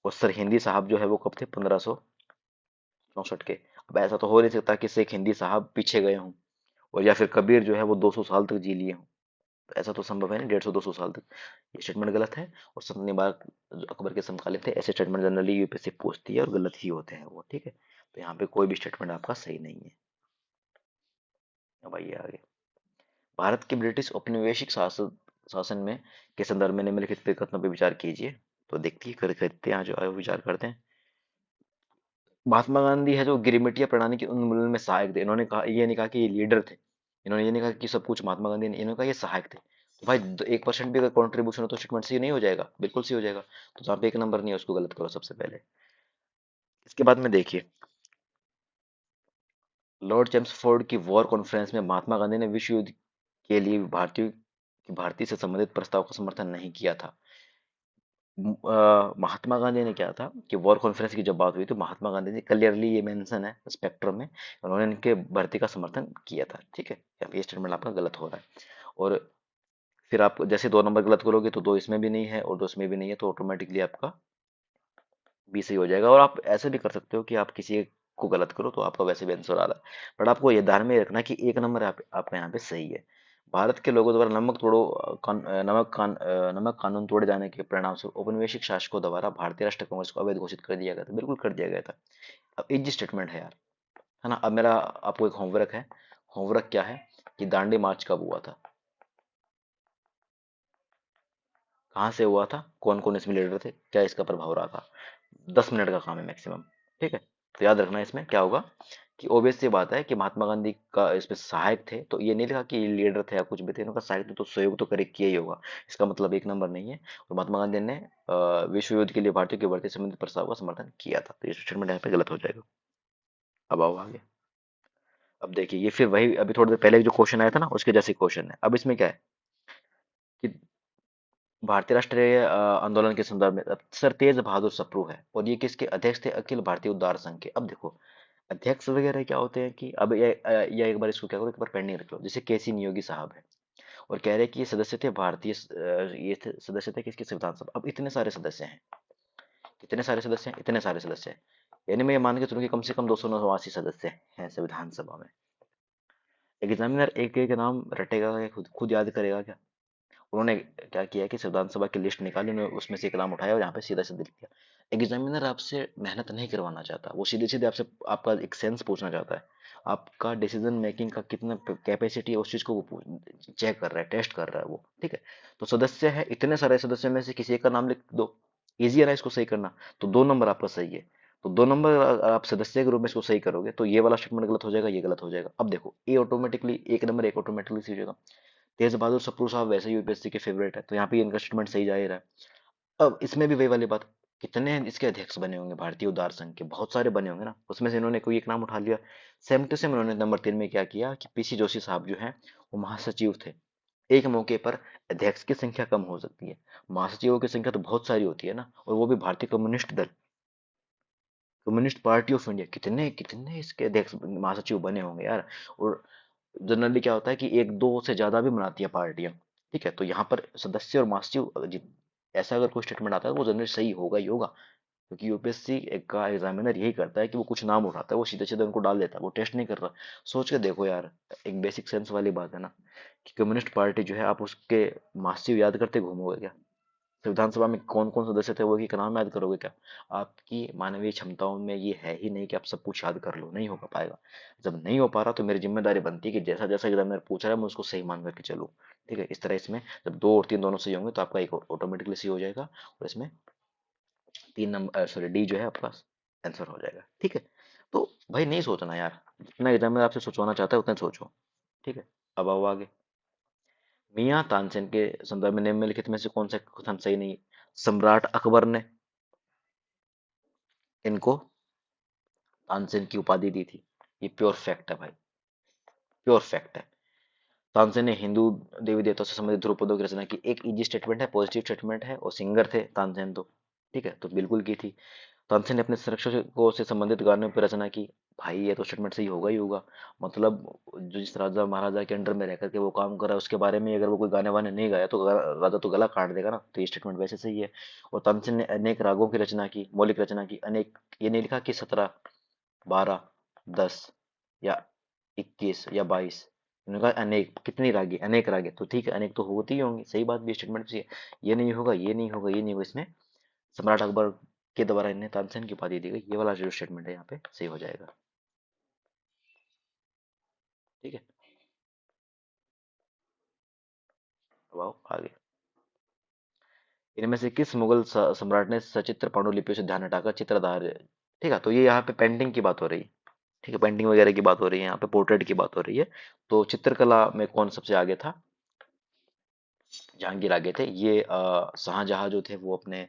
और सर हिंदी साहब जो है वो कब थे? 1564 के। अब ऐसा तो हो नहीं सकता कि शेख हिंदी साहब पीछे गए हों, और या फिर कबीर जो है वो 200 साल तक जी लिए हों। तो ऐसा तो संभव है नहीं, 150-200 साल तक। ये स्टेटमेंट गलत है। और संत निम्बार्क जो अकबर के समकालीन थे, ऐसे स्टेटमेंट जनरली यूपीएससी पूछती है और गलत ही होते हैं वो, ठीक है। तो यहाँ पे कोई भी स्टेटमेंट आपका सही नहीं है। अब आइए आगे। भारत के ब्रिटिश औपनिवेशिक शासन में के संदर्भ में निम्नलिखित विकल्पों पर विचार कीजिए। तो देखिए करते हैं, जो आगे विचार करते हैं। महात्मा गांधी है जो गिरिमिटिया प्रणाली के उन्मूलन में सहायक थे। इन्होंने कहा, ये नहीं कहा कि ये लीडर थे, इन्होंने ये नहीं कहा कि सब कुछ महात्मा गांधी ने, इन्होंने कहा ये सहायक थे। तो भाई 1% भी अगर कॉन्ट्रीब्यूशन हो तो स्टेटमेंट सही नहीं हो जाएगा? बिल्कुल सही हो जाएगा। तो जहाँ पे 1 नंबर नहीं है उसको गलत करो सबसे पहले। इसके बाद में देखिए, लॉर्ड चेम्सफोर्ड की वॉर कॉन्फ्रेंस में महात्मा गांधी ने विश्व युद्ध के लिए भारतीय से संबंधित प्रस्ताव का समर्थन नहीं किया था। महात्मा गांधी ने क्या था कि वॉर कॉन्फ्रेंस की जब बात हुई तो महात्मा गांधी ने क्लियरली ये मेंशन है स्पेक्ट्रम में, उन्होंने इनके भर्ती का समर्थन किया था, ठीक है। यहाँ पे ये स्टेटमेंट आपका गलत हो रहा है। और फिर आप जैसे 2 नंबर गलत करोगे तो 2 इसमें भी नहीं है और 2 इसमें भी नहीं है, तो ऑटोमेटिकली आपका बी सही हो जाएगा। और आप ऐसे भी कर सकते हो कि आप किसी एक को गलत करो तो आपका वैसे भी आंसर आ रहा है। बट आपको ये ध्यान में रखना है कि 1 नंबर आपका यहाँ पे सही है। भारत के लोगों द्वारा नमक कानून तोड़े जाने के परिणाम स्वरूप औपनिवेशिक शासकों द्वारा भारतीय राष्ट्रीय कांग्रेस को अवैध घोषित कर दिया गया था। बिल्कुल कर दिया गया था। अब इजी स्टेटमेंट है यार, है ना। अब मेरा आपको एक होमवर्क है। होमवर्क क्या है कि दांडी मार्च कब हुआ था, कहाँ से हुआ था, कौन कौन इसमें लीडर थे, क्या इसका प्रभाव रहा था। 10 मिनट का काम है मैक्सिमम, ठीक है। तो याद रखना इसमें क्या होगा कि ओबियस सी बात है कि महात्मा गांधी का इसमें सहायक थे, तो ये नहीं लिखा कि लीडर थे या कुछ भी थे, इनका सहायक थे तो सहयोग तो करे किया ही होगा। इसका मतलब 1 नंबर नहीं है। और महात्मा गांधी ने विश्व युद्ध के लिए भारतीयों की भर्ती संबंधित प्रस्ताव का समर्थन किया था, तो ये स्टेटमेंट यहाँ पे गलत हो जाएगा। अब आओ आगे। अब देखिए ये फिर वही अभी थोड़ी देर पहले जो क्वेश्चन आया था ना उसके जैसे क्वेश्चन है। अब इसमें क्या है कि भारतीय राष्ट्रीय आंदोलन के संदर्भ में सर तेज बहादुर सप्रू है, और ये किसके अध्यक्ष थे? अखिल भारतीय उद्धार संघ के। अब देखो अध्यक्ष वगैरह क्या होते हैं कि अब ये एक बार इसको क्या करो, एक बार पेंडिंग रख लो। जैसे केसी नियोगी साहब है, और कह रहे हैं कि ये सदस्य थे भारतीय सदस्य थे किसके? संविधान सभा। अब इतने सारे सदस्य हैं, कितने सारे सदस्य हैं? इतने सारे सदस्य हैं, यानी मैं ये मान के चलूं कि कम से कम 289 सदस्य हैं संविधान सभा में। एग्जामिनर एक एक नाम रटेगा या खुद खुद याद करेगा क्या? उन्होंने क्या किया कि संविधान सभा की लिस्ट निकाली, उन्होंने उसमें से एक नाम उठाया और यहाँ पे सीधा सीधा लिख दिया। एग्जामिनर आपसे मेहनत नहीं करवाना चाहता, वो सीधे सीधे आपसे आपका एक सेंस पूछना चाहता है, आपका डिसीजन मेकिंग का कितना कैपेसिटी है उस चीज को वो चेक कर रहा है, टेस्ट कर रहा है वो, ठीक है। तो सदस्य है, इतने सारे सदस्यों में से किसी एक का नाम लिख दो, इजी है ना इसको सही करना। तो 2 नंबर आपका सही है। तो 2 नंबर आप सदस्य के रूप में इसको सही करोगे तो ये वाला स्टेटमेंट गलत हो जाएगा, ये गलत हो जाएगा। अब देखो ए ऑटोमेटिकली, एक नंबर एक ऑटोमेटिकली सही हो जाएगा। तेज बहादुर सप्रू साहब वैसे ही यूपीएससी के फेवरेट है, तो यहाँ पे इनका स्टेटमेंट सही जा ही रहा है। अब इसमें भी वही वाली बात, कितने इसके अध्यक्ष बने होंगे भारतीय उदार संघ के? बहुत सारे बने होंगे ना, उसमें से इन्होंने कोई एक नाम उठा लिया। सेम टू सेम इन्होंने नंबर 3 में क्या किया कि पीसी जोशी साहब जो हैं वो महासचिव थे। एक मौके पर अध्यक्ष की संख्या कम हो सकती है, महासचिवों की संख्या तो बहुत सारी होती है ना, और वो भी भारतीय कम्युनिस्ट दल, कम्युनिस्ट पार्टी ऑफ इंडिया, कितने कितने इसके अध्यक्ष महासचिव बने होंगे यार। और जनरली क्या होता है कि एक दो से ज्यादा भी बनाती है पार्टियां, ठीक है। तो यहाँ पर सदस्य और महासचिव ऐसा अगर कोई स्टेटमेंट आता है तो वो जनरली सही होगा ही होगा, क्योंकि यूपीएससी का एग्जामिनर यही करता है कि वो कुछ नाम उठाता है, वो सीधे सीधे उनको डाल देता है, वो टेस्ट नहीं कर रहा। सोच के देखो यार, एक बेसिक सेंस वाली बात है ना, कि कम्युनिस्ट पार्टी जो है आप उसके महासचिव याद करते घूमोगे क्या? संविधान सभा में कौन कौन सदस्य थे वो एक नाम याद करोगे क्या? आपकी मानवीय क्षमताओं में ये है ही नहीं कि आप सब कुछ याद कर लो, नहीं हो पाएगा। जब नहीं हो पा रहा तो मेरी जिम्मेदारी बनती है कि जैसा जैसा एग्जामिनर पूछ रहा है मैं उसको सही मान करके चलूँ, ठीक है। इस तरह इसमें जब 2 और 3 दोनों सही होंगे तो आपका एक ऑटोमेटिकली सही हो जाएगा, और इसमें 3 नंबर सॉरी डी जो है आपका आंसर हो जाएगा, ठीक है। तो भाई नहीं सोचना यार, जितना एग्जामिनर आपसे सोचवाना चाहता है उतना सोचो, ठीक है। अब आओ आगे। मियां तानसेन के संदर्भ में निम्नलिखित में से कौन सा कथन सही नहीं है? सम्राट अकबर ने इनको तानसेन की उपाधि दी थी, ये प्योर फैक्ट है भाई, प्योर फैक्ट है। तानसेन ने हिंदू देवी देवताओं से संबंधित ध्रुपदों की रचना की, एक इजी स्टेटमेंट है, पॉजिटिव स्टेटमेंट है, और सिंगर थे तानसेन तो, ठीक है, तो बिल्कुल की थी। तानसेन ने अपने संरक्षकों से संबंधित गानों पर रचना की, भाई ये तो स्टेटमेंट सही होगा ही होगा। मतलब जो जिस राजा महाराजा के अंडर में रह करके वो काम कर रहा है उसके बारे में अगर वो कोई गाने वाने नहीं गाया तो राजा तो गला काट देगा ना, तो ये स्टेटमेंट वैसे सही है। और तानसेन ने अनेक रागों की रचना की, मौलिक रचना की, अनेक, ये नहीं लिखा कि 17, 12, 10 या 21 या 22, उन्होंने कहा अनेक, कितनी रागे? अनेक रागे, तो ठीक है, अनेक तो होती ही होंगी, सही बात भी स्टेटमेंट से है। ये नहीं होगा, ये नहीं होगा, ये नहीं होगा, इसमें सम्राट अकबर के द्वारा इन्हें तानसेन की उपाधि दी गई, ये वाला जो स्टेटमेंट है यहाँ पे सही हो जाएगा, ठीक है। अब आओ आगे। इनमें से किस मुगल सम्राट ने सचित्र पांडुलिपियों से ध्यान हटाकर चित्रधार, ठीक है, तो ये यहाँ पे पेंटिंग की बात हो रही है, ठीक है, पेंटिंग वगैरह की बात हो रही है, यहाँ पे पोर्ट्रेट की बात हो रही है। तो चित्रकला में कौन सबसे आगे था? जहांगीर आगे थे। ये शाहजहां जो थे वो अपने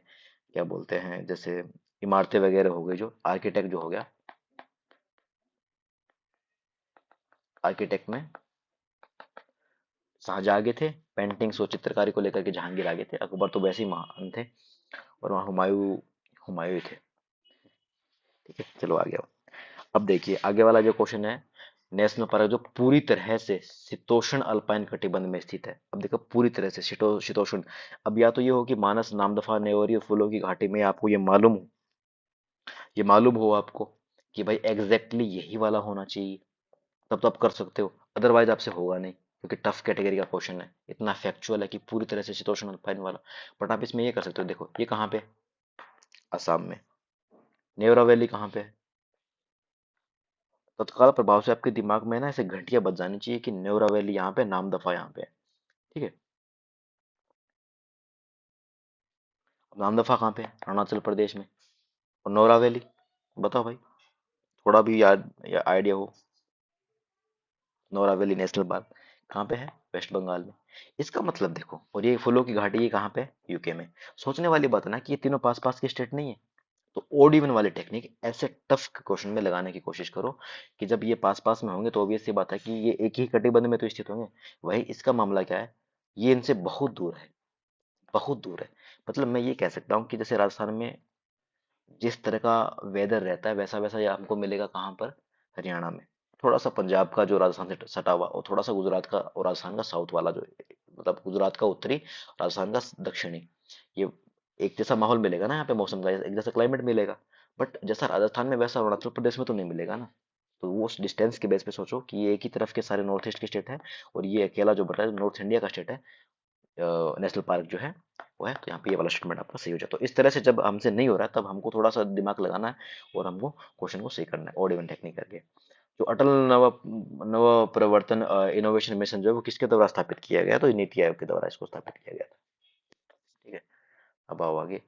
क्या बोलते हैं, जैसे इमारतें वगैरह हो गई, जो आर्किटेक्ट जो हो गया, आर्किटेक्ट में शाहजहां आगे थे, पेंटिंग्स और चित्रकारी को लेकर के जहांगीर आगे थे, अकबर तो वैसे ही महान थे, और वहाँ हुमायूं, हुमायूं थे, ठीक है। चलो आगे आओ। अब देखिए आगे वाला जो क्वेश्चन है, नेशनल पार्क जो पूरी तरह से शीतोष्ण अल्पाइन कटिबंध में स्थित है। अब देखो पूरी तरह से शीतोष्ण, अब या तो ये हो कि मानस, नामदफा, नेवरी और फूलों की घाटी में आपको ये मालूम हो आपको कि भाई एग्जैक्टली यही वाला होना चाहिए, तब तो आप कर सकते हो, अदरवाइज आपसे होगा नहीं, क्योंकि टफ कैटेगरी का क्वेश्चन है, इतना फैक्चुअल है कि पूरी तरह से शीतोष्ण अल्पाइन वाला। बट आप इसमें ये कर सकते हो, देखो ये कहाँ पे? असम में। नेवरा वैली कहाँ पे है? तत्काल प्रभाव से आपके दिमाग में ना ऐसे घंटियां बज जानी चाहिए कि न्यूरा वैली यहाँ पे, नाम दफा यहाँ पे है, ठीक है। अब नाम दफा कहाँ पे है? अरुणाचल प्रदेश में। और नोरा वैली, बताओ भाई, थोड़ा भी याद या आइडिया हो। नोरा वैली नेशनल पार्क कहाँ पे है? वेस्ट बंगाल में। इसका मतलब देखो, और ये फूलों की घाटी ये कहाँ पे है? यूके में। सोचने वाली बात है ना कि ये तीनों पास पास की स्टेट नहीं है। तो ओड इवन वाली टेक्निक ऐसे टफ क्वेश्चन में लगाने की कोशिश करो कि जब ये पास पास में होंगे तो ऑब्वियस सी बात है कि ये एक ही कटिबंध में तो स्थित होंगे। वही इसका मामला क्या है, ये इनसे बहुत दूर है, बहुत दूर है। मतलब मैं ये कह सकता हूँ कि जैसे राजस्थान में जिस तरह का वेदर रहता है वैसा वैसा ये हमको मिलेगा कहाँ पर, हरियाणा में। थोड़ा सा पंजाब का जो राजस्थान से सटा हुआ, और थोड़ा सा गुजरात का और राजस्थान का साउथ वाला जो, मतलब गुजरात का उत्तरी, राजस्थान का दक्षिणी, ये एक जैसा माहौल मिलेगा ना यहाँ पे, मौसम का एक जैसा क्लाइमेट मिलेगा। बट जैसा राजस्थान में वैसा अरुणाचल प्रदेश में तो नहीं मिलेगा ना। तो वो उस डिस्टेंस के बेस पे सोचो कि ये एक ही तरफ के सारे नॉर्थ ईस्ट के स्टेट है, और ये अकेला जो बटा है नॉर्थ इंडिया का स्टेट है, नेशनल पार्क जो है वो है। तो यहाँ पे ये वाला स्टेटमेंट आपका सही हो जाए। तो इस तरह से जब हमसे नहीं हो रहा है तब हमको थोड़ा सा दिमाग लगाना है, और हमको क्वेश्चन को सही करना है ऑड इवन टेक्निक करके। जो अटल नव नव प्रवर्तन इनोवेशन मिशन जो है वो किसके द्वारा स्थापित किया गया? तो ये नीति आयोग के द्वारा इसको स्थापित किया गया था। ठीक है, अब आओ आगे।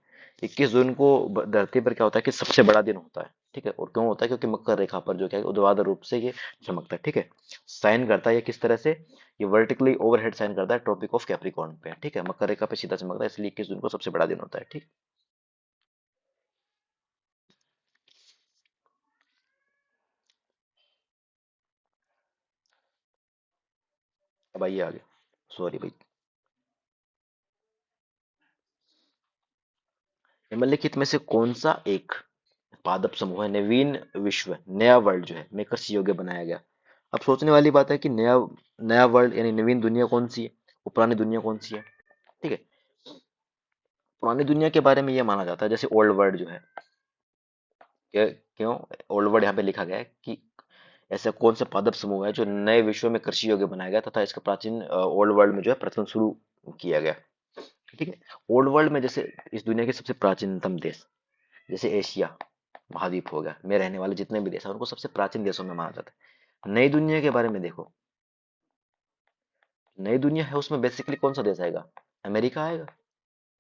21 जून को धरती पर क्या होता है कि सबसे बड़ा दिन होता है। ठीक है, और क्यों होता है? क्योंकि मकर रेखा पर जो क्या है ऊर्ध्वाधर रूप से ये चमकता है। ठीक है, साइन करता है ये किस तरह से? ये वर्टिकली ओवरहेड साइन करता है ट्रॉपिक ऑफ कैप्रिकॉर्न पे। ठीक है, मकर रेखा पे सीधा चमकता है, इसलिए 21 जून को सबसे बड़ा दिन होता है। ठीक, अब आइए आगे। सॉरी भाई। निम्नलिखित में से कौन सा एक पादप समूह है नवीन विश्व, नया वर्ल्ड जो है में कृषि योग्य बनाया गया? अब सोचने वाली बात है कि नया नया वर्ल्ड यानी नवीन दुनिया कौन सी है, और पुरानी दुनिया कौन सी है? ठीक है, पुरानी दुनिया के बारे में यह माना जाता है जैसे ओल्ड वर्ल्ड जो है, क्यों ओल्ड वर्ल्ड यहाँ पे लिखा गया है कि ऐसा कौन सा पादप समूह है जो नए विश्व में कृषि योग्य बनाया गया तथा इसका प्राचीन ओल्ड वर्ल्ड में जो है प्रचलन शुरू किया गया। ठीक है, ओल्ड वर्ल्ड में जैसे इस दुनिया के सबसे प्राचीनतम देश, जैसे एशिया महाद्वीप हो गया में रहने वाले जितने भी देश हैं उनको सबसे प्राचीन देशों में माना जाता है। नई दुनिया के बारे में देखो, नई दुनिया है उसमें बेसिकली कौन सा देश आएगा? अमेरिका आएगा,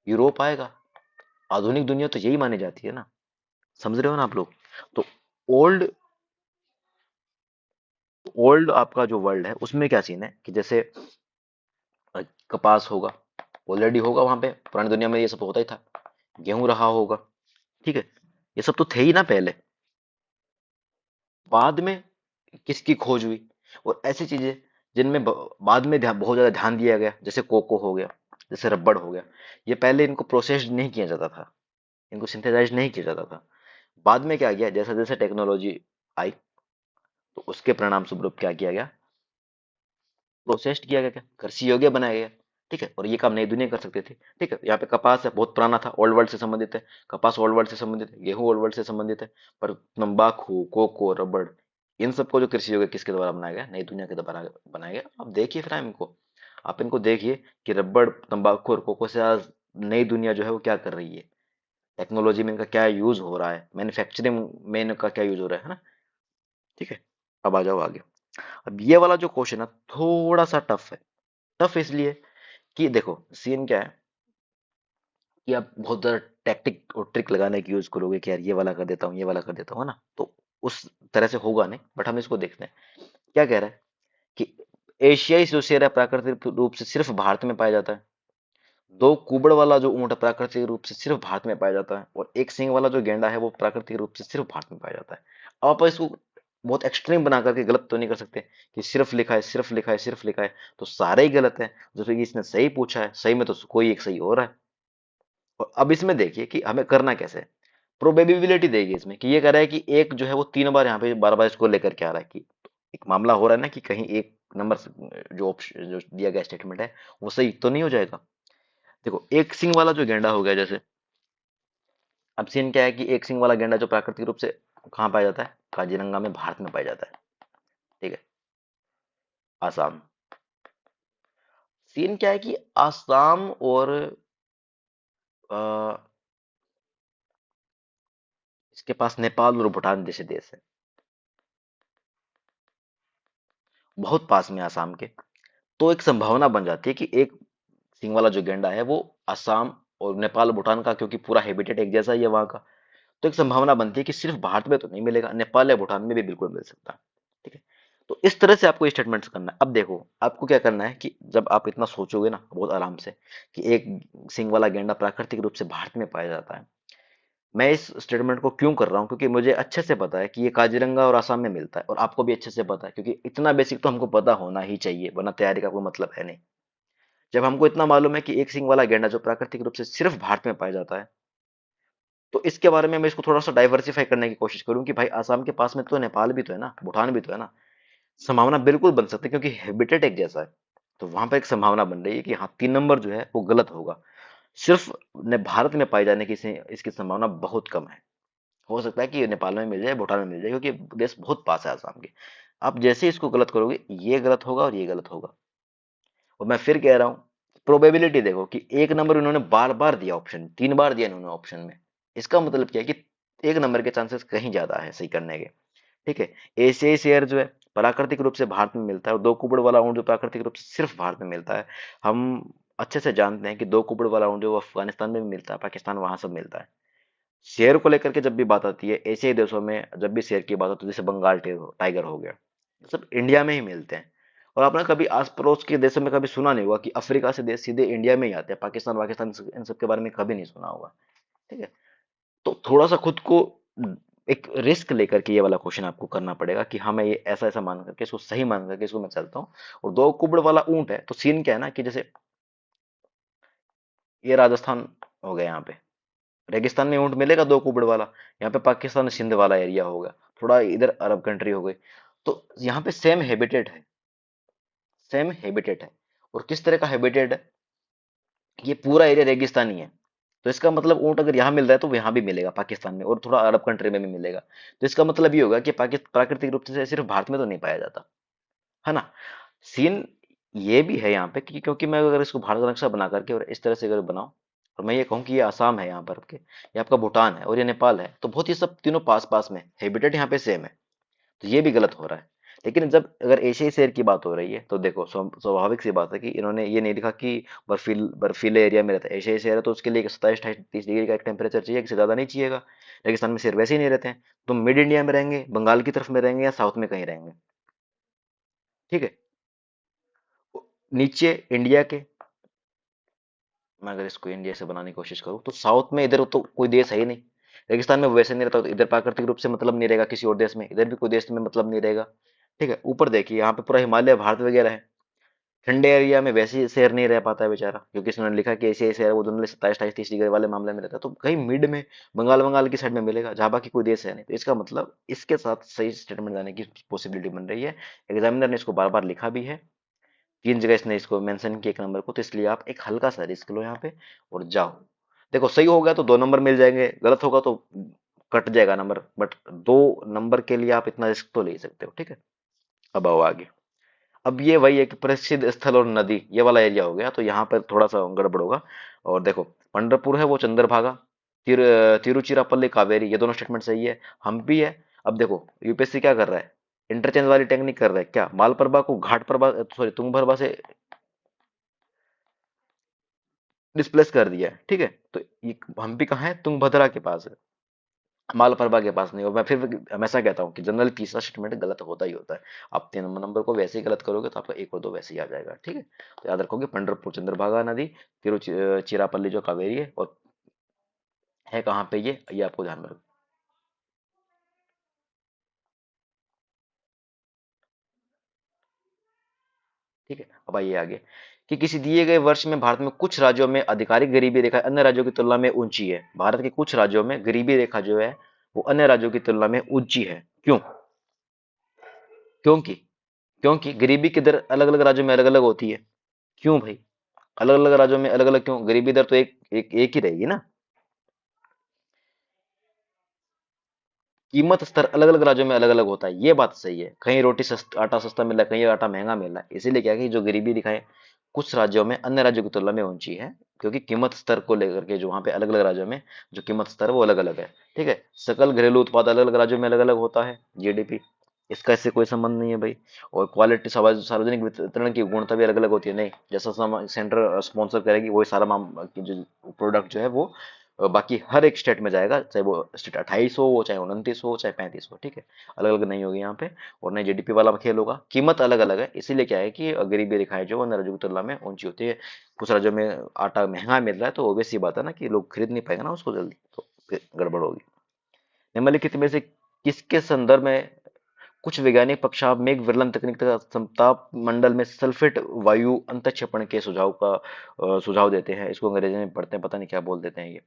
यूरोप आएगा। आधुनिक दुनिया तो यही मानी जाती है ना, समझ रहे हो ना आप लोग? तो ओल्ड ओल्ड आपका जो वर्ल्ड है उसमें क्या सीन है कि जैसे कपास होगा, ऑलरेडी होगा वहां पे, पुरानी दुनिया में ये सब तो होता ही था। गेहूं रहा होगा। ठीक है, ये सब तो थे ही ना पहले। बाद में किसकी खोज हुई, और ऐसी चीजें जिनमें बाद में बहुत ज्यादा ध्यान दिया गया, जैसे कोको हो गया, जैसे रबड़ हो गया। ये पहले इनको प्रोसेस नहीं किया जाता था, इनको सिंथेसाइज नहीं किया जाता था। बाद में क्या किया, जैसे जैसे टेक्नोलॉजी आई तो उसके परिणाम स्वरूप क्या किया गया, प्रोसेस्ड किया गया, क्या कृषि योग्य बनाया गया। ठीक है, और ये काम नई दुनिया कर सकते थे। ठीक है, यहाँ पे कपास है बहुत पुराना था, ओल्ड वर्ल्ड से संबंधित है। कपास ओल्ड वर्ल्ड से संबंधित है, गेहूं ओल्ड वर्ल्ड से संबंधित है। पर तंबाकू, कोको, रबड़, इन सबको जो कृषि योग्य किसके द्वारा बनाया गया? नई दुनिया के द्वारा बनाया गया। आप देखिए फिर इनको, आप इनको देखिए कि रबड़, तंबाकू और कोको से आज नई दुनिया जो है वो क्या कर रही है, टेक्नोलॉजी में इनका क्या यूज हो रहा है, मैन्युफैक्चरिंग में इनका क्या यूज हो रहा है ना। ठीक है, अब आ जाओ आगे। अब ये वाला जो क्वेश्चन है थोड़ा सा टफ है। टफ इसलिए कि देखो सीन क्या है कि आप बहुत ज्यादा टैक्टिक और ट्रिक लगाने की यूज करोगे कि यार ये वाला कर देता हूँ, ये वाला कर देता हूँ, है ना, तो उस तरह से होगा नहीं। बट हम इसको देखते हैं क्या कह रहा है कि एशियाई जो शेर है प्राकृतिक रूप से सिर्फ भारत में पाया जाता है। दो कुबड़ वाला जो ऊंट है प्राकृतिक रूप से सिर्फ भारत में पाया जाता है, और एक सिंग वाला जो गेंडा है वो प्राकृतिक रूप से सिर्फ भारत में पाया जाता है। अब आप इसको बहुत एक्सट्रीम बना करके गलत तो नहीं कर सकते कि सिर्फ लिखा है, सिर्फ लिखा है, सिर्फ लिखा है तो सारे ही गलत है। जैसे कि इसने सही पूछा है, सही में तो कोई एक सही हो रहा है। और अब इसमें देखिए कि हमें करना कैसे है। प्रोबेबिलिटी देगी इसमें कि ये कह रहा है कि एक जो है वो 3 बार यहाँ पे बार बार इसको लेकर के आ रहा है, कि एक मामला हो रहा है ना कि कहीं एक नंबर जो ऑप्शन जो दिया गया स्टेटमेंट है वो सही तो नहीं हो जाएगा। देखो एक सिंग वाला जो गेंडा हो गया, जैसे अब सीन क्या है कि एक सिंग वाला गेंडा जो प्राकृतिक रूप से कहाँ पाया जाता है? काजीरंगा में, भारत में पाया जाता है। ठीक है, आसाम। सीन क्या है कि आसाम और अ, इसके पास नेपाल और भूटान जैसे देश है, बहुत पास में आसाम के। तो एक संभावना बन जाती है कि एक सिंग वाला जो गेंडा है वो असम और नेपाल भूटान का, क्योंकि पूरा हैबिटेट एक जैसा ही है वहां का, तो एक संभावना बनती है कि सिर्फ भारत में तो नहीं मिलेगा, नेपाल या भूटान में भी बिल्कुल मिल सकता है। ठीक है, तो इस तरह से आपको स्टेटमेंट्स करना है। अब देखो आपको क्या करना है कि जब आप इतना सोचोगे ना बहुत आराम से कि एक सिंग वाला गेंडा प्राकृतिक रूप से भारत में पाया जाता है, मैं इस स्टेटमेंट को क्यों कर रहा हूँ क्योंकि मुझे अच्छे से पता है कि ये काजीरंगा और आसाम में मिलता है, और आपको भी अच्छे से पता है, क्योंकि इतना बेसिक तो हमको पता होना ही चाहिए, वरना तैयारी का कोई मतलब है नहीं। जब हमको इतना मालूम है कि एक सींग वाला गैंडा जो प्राकृतिक रूप से सिर्फ भारत में पाया जाता है, तो इसके बारे में मैं इसको थोड़ा सा डाइवर्सिफाई करने की कोशिश करूं कि भाई असम के पास में तो नेपाल भी तो है ना, भूटान भी तो है ना। संभावना बिल्कुल बन सकती है क्योंकि हैबिटेट एक जैसा है। तो वहां पर एक संभावना बन रही है कि हाँ 3 नंबर जो है वो गलत होगा। सिर्फ ने भारत में पाई जाने की इसकी संभावना बहुत कम है। हो सकता है कि नेपाल में मिल जाए, भूटान में मिल जाए, क्योंकि देश बहुत पास है आसाम के। आप जैसे ही इसको गलत करोगे, ये गलत होगा और ये गलत होगा। और मैं फिर कह रहा हूँ, प्रोबेबिलिटी देखो कि 1 नंबर इन्होंने बार बार दिया, ऑप्शन 3 बार दिया इन्होंने ऑप्शन में। इसका मतलब क्या है कि 1 नंबर के चांसेस कहीं ज्यादा है सही करने के। ठीक है। एशियाई शेर जो है प्राकृतिक रूप से भारत में मिलता है, और 2 कुबड़ वाला ऊंट जो प्राकृतिक रूप से सिर्फ भारत में मिलता है। हम अच्छे से जानते हैं कि 2 कुबड़ वाला ऊंट जो वो अफगानिस्तान में भी मिलता है, पाकिस्तान, वहां सब मिलता है। शेर को लेकर के जब भी बात आती है एशियाई देशों में, जब भी शेर की बात होती है, जैसे बंगाल टाइगर हो गया, ये सब इंडिया में ही मिलते हैं। और आपने कभी आस पड़ोस के देशों में कभी सुना नहीं होगा कि अफ्रीका से देश सीधे इंडिया में ही आते हैं, पाकिस्तान पाकिस्तान इन सब के बारे में कभी नहीं सुना होगा। ठीक है। तो थोड़ा सा खुद को एक रिस्क लेकर के ये वाला क्वेश्चन आपको करना पड़ेगा कि हाँ मैं ये ऐसा ऐसा मान करके इसको सही मान करके इसको मैं चलता हूँ। और 2 कुबड़ वाला ऊंट है तो सीन क्या है ना कि जैसे ये राजस्थान हो गया, यहाँ पे रेगिस्तान में ऊंट मिलेगा 2 कुबड़ वाला। यहाँ पे पाकिस्तान सिंध वाला एरिया होगा, थोड़ा इधर अरब कंट्री हो गई। तो यहाँ पे सेम हैबिटेट है, सेम हैबिटेट है। और किस तरह का हैबिटेट है, ये पूरा एरिया रेगिस्तानी है। तो इसका मतलब ऊंट अगर यहाँ मिल रहा है तो वो यहाँ भी मिलेगा पाकिस्तान में, और थोड़ा अरब कंट्री में भी मिलेगा। तो इसका मतलब ये होगा कि प्राकृतिक रूप से सिर्फ भारत में तो नहीं पाया जाता, है ना। सीन ये भी है यहाँ पे कि क्योंकि मैं अगर इसको भारत का नक्शा बना करके और इस तरह से अगर बनाऊं, और मैं ये कहूँ कि ये आसाम है यहाँ पर के, ये आपका भूटान है और ये नेपाल है, तो बहुत, ये सब तीनों पास पास में, हैबिटेट यहाँ पे सेम है। तो ये भी गलत हो रहा है। लेकिन जब अगर एशियाई शेर की बात हो रही है तो देखो स्वाभाविक सी बात है कि इन्होंने ये नहीं लिखा कि बर्फीले एरिया में रहता है एशियाई शेर है, तो उसके लिए 27-28-30 डिग्री का एक टेम्परेचर चाहिए, इससे ज्यादा नहीं चाहिएगा। रेगिस्तान में शेर वैसे ही नहीं रहते हैं। तो मिड इंडिया में रहेंगे, बंगाल की तरफ में रहेंगे, या साउथ में कहीं रहेंगे। ठीक है। नीचे इंडिया के, मैं अगर इसको इंडिया से बनाने की कोशिश करूँ तो साउथ में इधर तो कोई देश है ही नहीं। रेगिस्तान में वो वैसे नहीं रहता, तो इधर प्राकृतिक रूप से मतलब नहीं रहेगा किसी और देश में, इधर भी कोई देश में मतलब नहीं रहेगा। ठीक है। ऊपर देखिए यहाँ पे पूरा हिमालय भारत वगैरह है। ठंडे एरिया में वैसे ही शेर नहीं रह पाता है बेचारा, क्योंकि इसने लिखा कि ऐसे शेर वो दोनों 27-28-30 डिग्री वाले मामले में रहता है, तो कहीं मिड में बंगाल बंगाल की साइड में मिलेगा जहाँ बाकी कोई देश है नहीं। तो इसका मतलब इसके साथ सही स्टेटमेंट जाने की पॉसिबिलिटी बन रही है। एग्जामिनर ने इसको बार बार लिखा भी है, 3 जगह इसने इसको मेंशन किया 1 नंबर को, तो इसलिए आप एक हल्का सा रिस्क लो यहाँ पे और जाओ। देखो सही हो गया तो 2 नंबर मिल जाएंगे, गलत होगा तो कट जाएगा नंबर, बट 2 नंबर के लिए आप इतना रिस्क तो ले ही सकते हो। ठीक है। अब आओ आगे। अब ये वही एक प्रसिद्ध स्थल और नदी ये वाला एरिया हो गया, तो यहाँ पर थोड़ा सा गड़बड़ होगा। और देखो पंडरपुर है वो चंद्रभागा, तिरुचिरापल्ली कावेरी, ये दोनों स्टेटमेंट सही है। हम्पी है। अब देखो यूपीएससी क्या कर रहा है, इंटरचेंज वाली टेक्निक कर रहा है क्या, मालप्रभा को घाट प्रभा, सॉरी तुंगभद्रा से डिस्प्लेस कर दिया है। ठीक है। तो ये हम्पी कहाँ है, तुंगभद्रा के पास है, मालप्रभा के पास नहीं। और मैं फिर हमेशा कहता हूँ कि जनरल तीसरा स्टेटमेंट गलत होता ही होता है। आप 3 नंबर को वैसे ही गलत करोगे तो आपका 1 और 2 वैसे ही आ जाएगा। ठीक है। तो याद रखोगे पंडरपुर चंद्रभागा नदी, तिरुचिरापल्ली जो कावेरी है, और है कहाँ पे ये आपको ध्यान में रखो। ठीक है। अब आइए आगे, कि किसी दिए गए वर्ष में भारत में कुछ राज्यों में आधिकारिक गरीबी रेखा अन्य राज्यों की तुलना में ऊंची है। भारत के कुछ राज्यों में गरीबी रेखा जो है वो अन्य राज्यों की तुलना में ऊंची है, क्यों? क्योंकि क्योंकि गरीबी की दर अलग अलग राज्यों में अलग अलग होती है। क्यों भाई? अलग अलग राज्यों में अलग अलग क्यों? गरीबी दर तो एक ही रहेगी ना। कीमत स्तर अलग अलग राज्यों में अलग अलग होता है, ये बात सही है। कहीं आटा सस्ता मिल रहा है, कहीं आटा महंगा मिल रहा है, इसीलिए क्या है कि जो गरीबी दिखाए कुछ राज्यों में अन्य राज्यों की तुलना में ऊंची है, क्योंकि कीमत स्तर को लेकर के जो वहां पे अलग अलग राज्यों में जो कीमत स्तर है वो अलग अलग है। ठीक है। सकल घरेलू उत्पाद अलग अलग राज्यों में अलग अलग होता है, जीडीपी, इसका इससे कोई संबंध नहीं है भाई। और क्वालिटी, सार्वजनिक वितरण की गुणवत्ता भी अलग अलग होती है, नहीं जैसा सेंटर स्पॉन्सर करेगी वही सारा जो प्रोडक्ट जो है वो बाकी हर एक स्टेट में जाएगा, चाहे वो स्टेट 28 हो, चाहे 29 हो, चाहे 35 हो। ठीक है। अलग अलग नहीं होगी यहाँ पे। और नहीं जीडीपी वाला खेल होगा, कीमत अलग अलग है, इसीलिए क्या है कि गरीबी रेखाएं जो अन्य राज्यों की तुलना में ऊंची होती है। कुछ राज्यों में आटा महंगा मिल रहा है तो ऑब्वियस सी बात है ना कि लोग खरीद नहीं पाएंगे ना उसको जल्दी, तो फिर गड़बड़ होगी। निम्नलिखित में से किसके संदर्भ में कुछ वैज्ञानिक पक्षामेघ विरलन तकनीक तथा समताप मंडल में सल्फेट वायु अंतःक्षेपण के सुझाव देते हैं। इसको अंग्रेजी में पढ़ते हैं, पता नहीं क्या बोल देते हैं ये।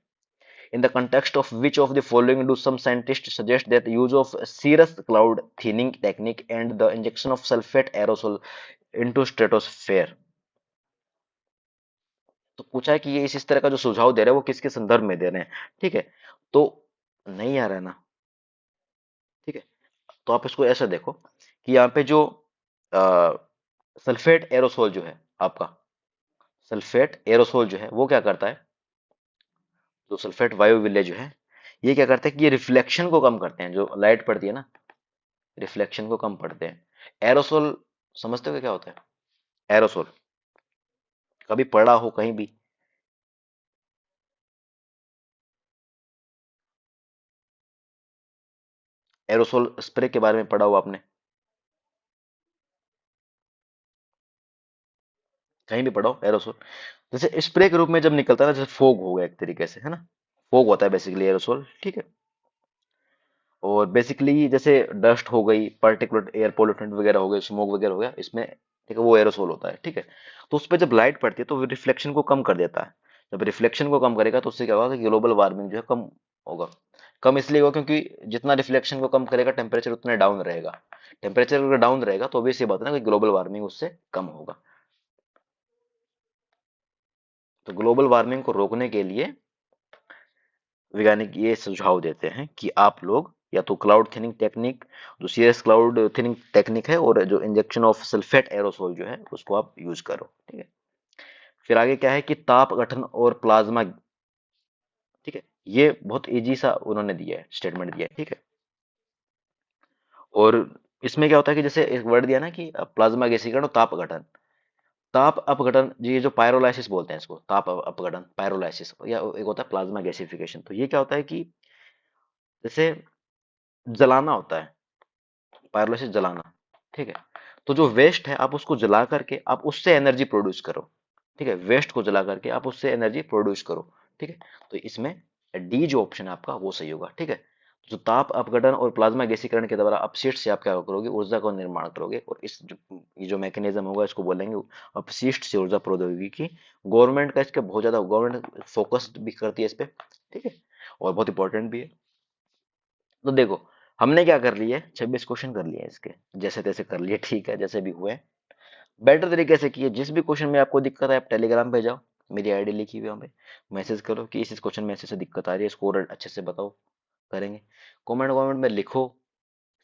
In the context of which of the following do some scientists suggest that use of cirrus cloud thinning technique and the injection of sulfate aerosol into stratosphere? तो पूछा है कि ये इस तरह का जो सुझाव दे रहे हैं वो किसके संदर्भ में दे रहे हैं। ठीक है, तो नहीं आ रहा है ना। ठीक है, तो आप इसको ऐसा देखो कि यहाँ पे जो सल्फेट एरोसोल जो है आपका, सल्फेट एरोसोल जो है वो क्या करता है, जो सल्फेट वायु विलय जो है ये क्या करते हैं कि ये रिफ्लेक्शन को कम करते हैं, जो लाइट पड़ती है ना रिफ्लेक्शन को कम पड़ते हैं। एरोसोल समझते हो क्या होता है एरोसोल, कभी पढ़ा हो कहीं भी? एरोसोल स्प्रे के बारे में पढ़ा हो आपने, कहीं भी पढ़ा हो एरोसोल? जैसे स्प्रे के रूप में जब निकलता है ना, जैसे फोग हो गया एक तरीके से, है ना, फोग होता है बेसिकली एरोसोल। ठीक है, और बेसिकली जैसे डस्ट हो गई, पार्टिकुलर एयर पोल्यूटेंट वगैरह हो गए, स्मोक वगैरह हो गया इसमें, ठीक है, वो एरोसोल होता है। ठीक है, तो उस पर जब लाइट पड़ती है तो रिफ्लेक्शन को कम कर देता है। जब रिफ्लेक्शन को कम करेगा तो उससे क्या होगा कि ग्लोबल वार्मिंग जो है कम होगा। कम इसलिए होगा क्योंकि जितना रिफ्लेक्शन को कम करेगा टेम्परेचर उतना डाउन रहेगा। टेम्परेचर अगर डाउन रहेगा तो obvious सी बात है ना कि ग्लोबल वार्मिंग उससे कम होगा। तो ग्लोबल वार्मिंग को रोकने के लिए वैज्ञानिक ये सुझाव देते हैं कि आप लोग या तो क्लाउड थिनिंग टेक्निक, जो सीएस क्लाउड थिनिंग टेक्निक है, और जो इंजेक्शन ऑफ सल्फेट एरोसोल जो है उसको आप यूज करो। ठीक है, फिर आगे क्या है कि ताप गठन और प्लाज्मा। ठीक है, ये बहुत इजी सा उन्होंने दिया है, स्टेटमेंट दिया है। ठीक है, और इसमें क्या होता है कि जैसे एक वर्ड दिया ना कि प्लाज्मा गैसीकरण और ताप गठन। ताप अपघटन, ये जो पायरोलाइसिस बोलते हैं इसको, ताप अपघटन पायरोलाइसिस, या एक होता है प्लाज्मा गैसिफिकेशन। तो ये क्या होता है कि जैसे जलाना होता है, पायरोलाइसिस जलाना। ठीक है, तो जो वेस्ट है आप उसको जला करके आप उससे एनर्जी प्रोड्यूस करो। ठीक है, वेस्ट को जला करके आप उससे एनर्जी प्रोड्यूस करो। ठीक है, तो इसमें डी जो ऑप्शन है आपका वो सही होगा। ठीक है, जो ताप अपघटन और प्लाज्मा गैसीकरण के द्वारा अपशिष्ट से आप क्या करोगे, ऊर्जा का निर्माण करोगे, और इस जो ये जो मैकेनिज्म होगा इसको बोलेंगे अपशिष्ट से ऊर्जा प्रौद्योगिकी। गवर्नमेंट का इसका बहुत ज्यादा, गवर्नमेंट फोकस्ड भी करती है इस पे। ठीक है, और बहुत इंपॉर्टेंट भी है। तो देखो, हमने क्या कर लिया है, 26 क्वेश्चन कर लिए इसके, जैसे तैसे कर लिए, ठीक है, जैसे भी हुए बेटर तरीके से किए। जिस भी क्वेश्चन में आपको दिक्कत है आप टेलीग्राम पे जाओ, मेरी आईडी लिखी हुई है, वहाँ पे मैसेज करो कि इस क्वेश्चन में ऐसे से दिक्कत आ रही है, इसको और अच्छे से बताओ, करेंगे। कमेंट कमेंट में लिखो,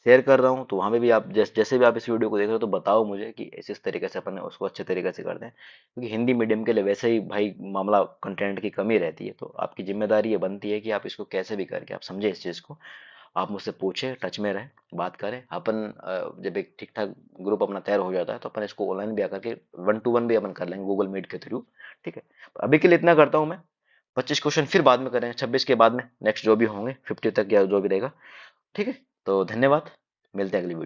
शेयर कर रहा हूँ तो वहाँ पे भी आप जैसे भी आप इस वीडियो को देख रहे हो तो बताओ मुझे कि इस तरीके से अपन उसको अच्छे तरीके से कर दें, क्योंकि हिंदी मीडियम के लिए वैसे ही भाई मामला कंटेंट की कमी रहती है। तो आपकी जिम्मेदारी ये बनती है कि आप इसको कैसे भी करके आप समझे इस चीज़ को, आप मुझसे पूछे, टच में रहे, बात करें अपन। जब एक ठीक ठाक ग्रुप अपना तैयार हो जाता है तो अपन इसको ऑनलाइन भी आकर के 1 to 1 भी अपन कर लेंगे गूगल मीट के थ्रू। ठीक है, अभी के लिए इतना करता हूँ मैं। 25 क्वेश्चन फिर बाद में करेंगे, 26 के बाद में नेक्स्ट जो भी होंगे 50 तक या जो भी रहेगा। ठीक है, तो धन्यवाद, मिलते हैं अगली वीडियो।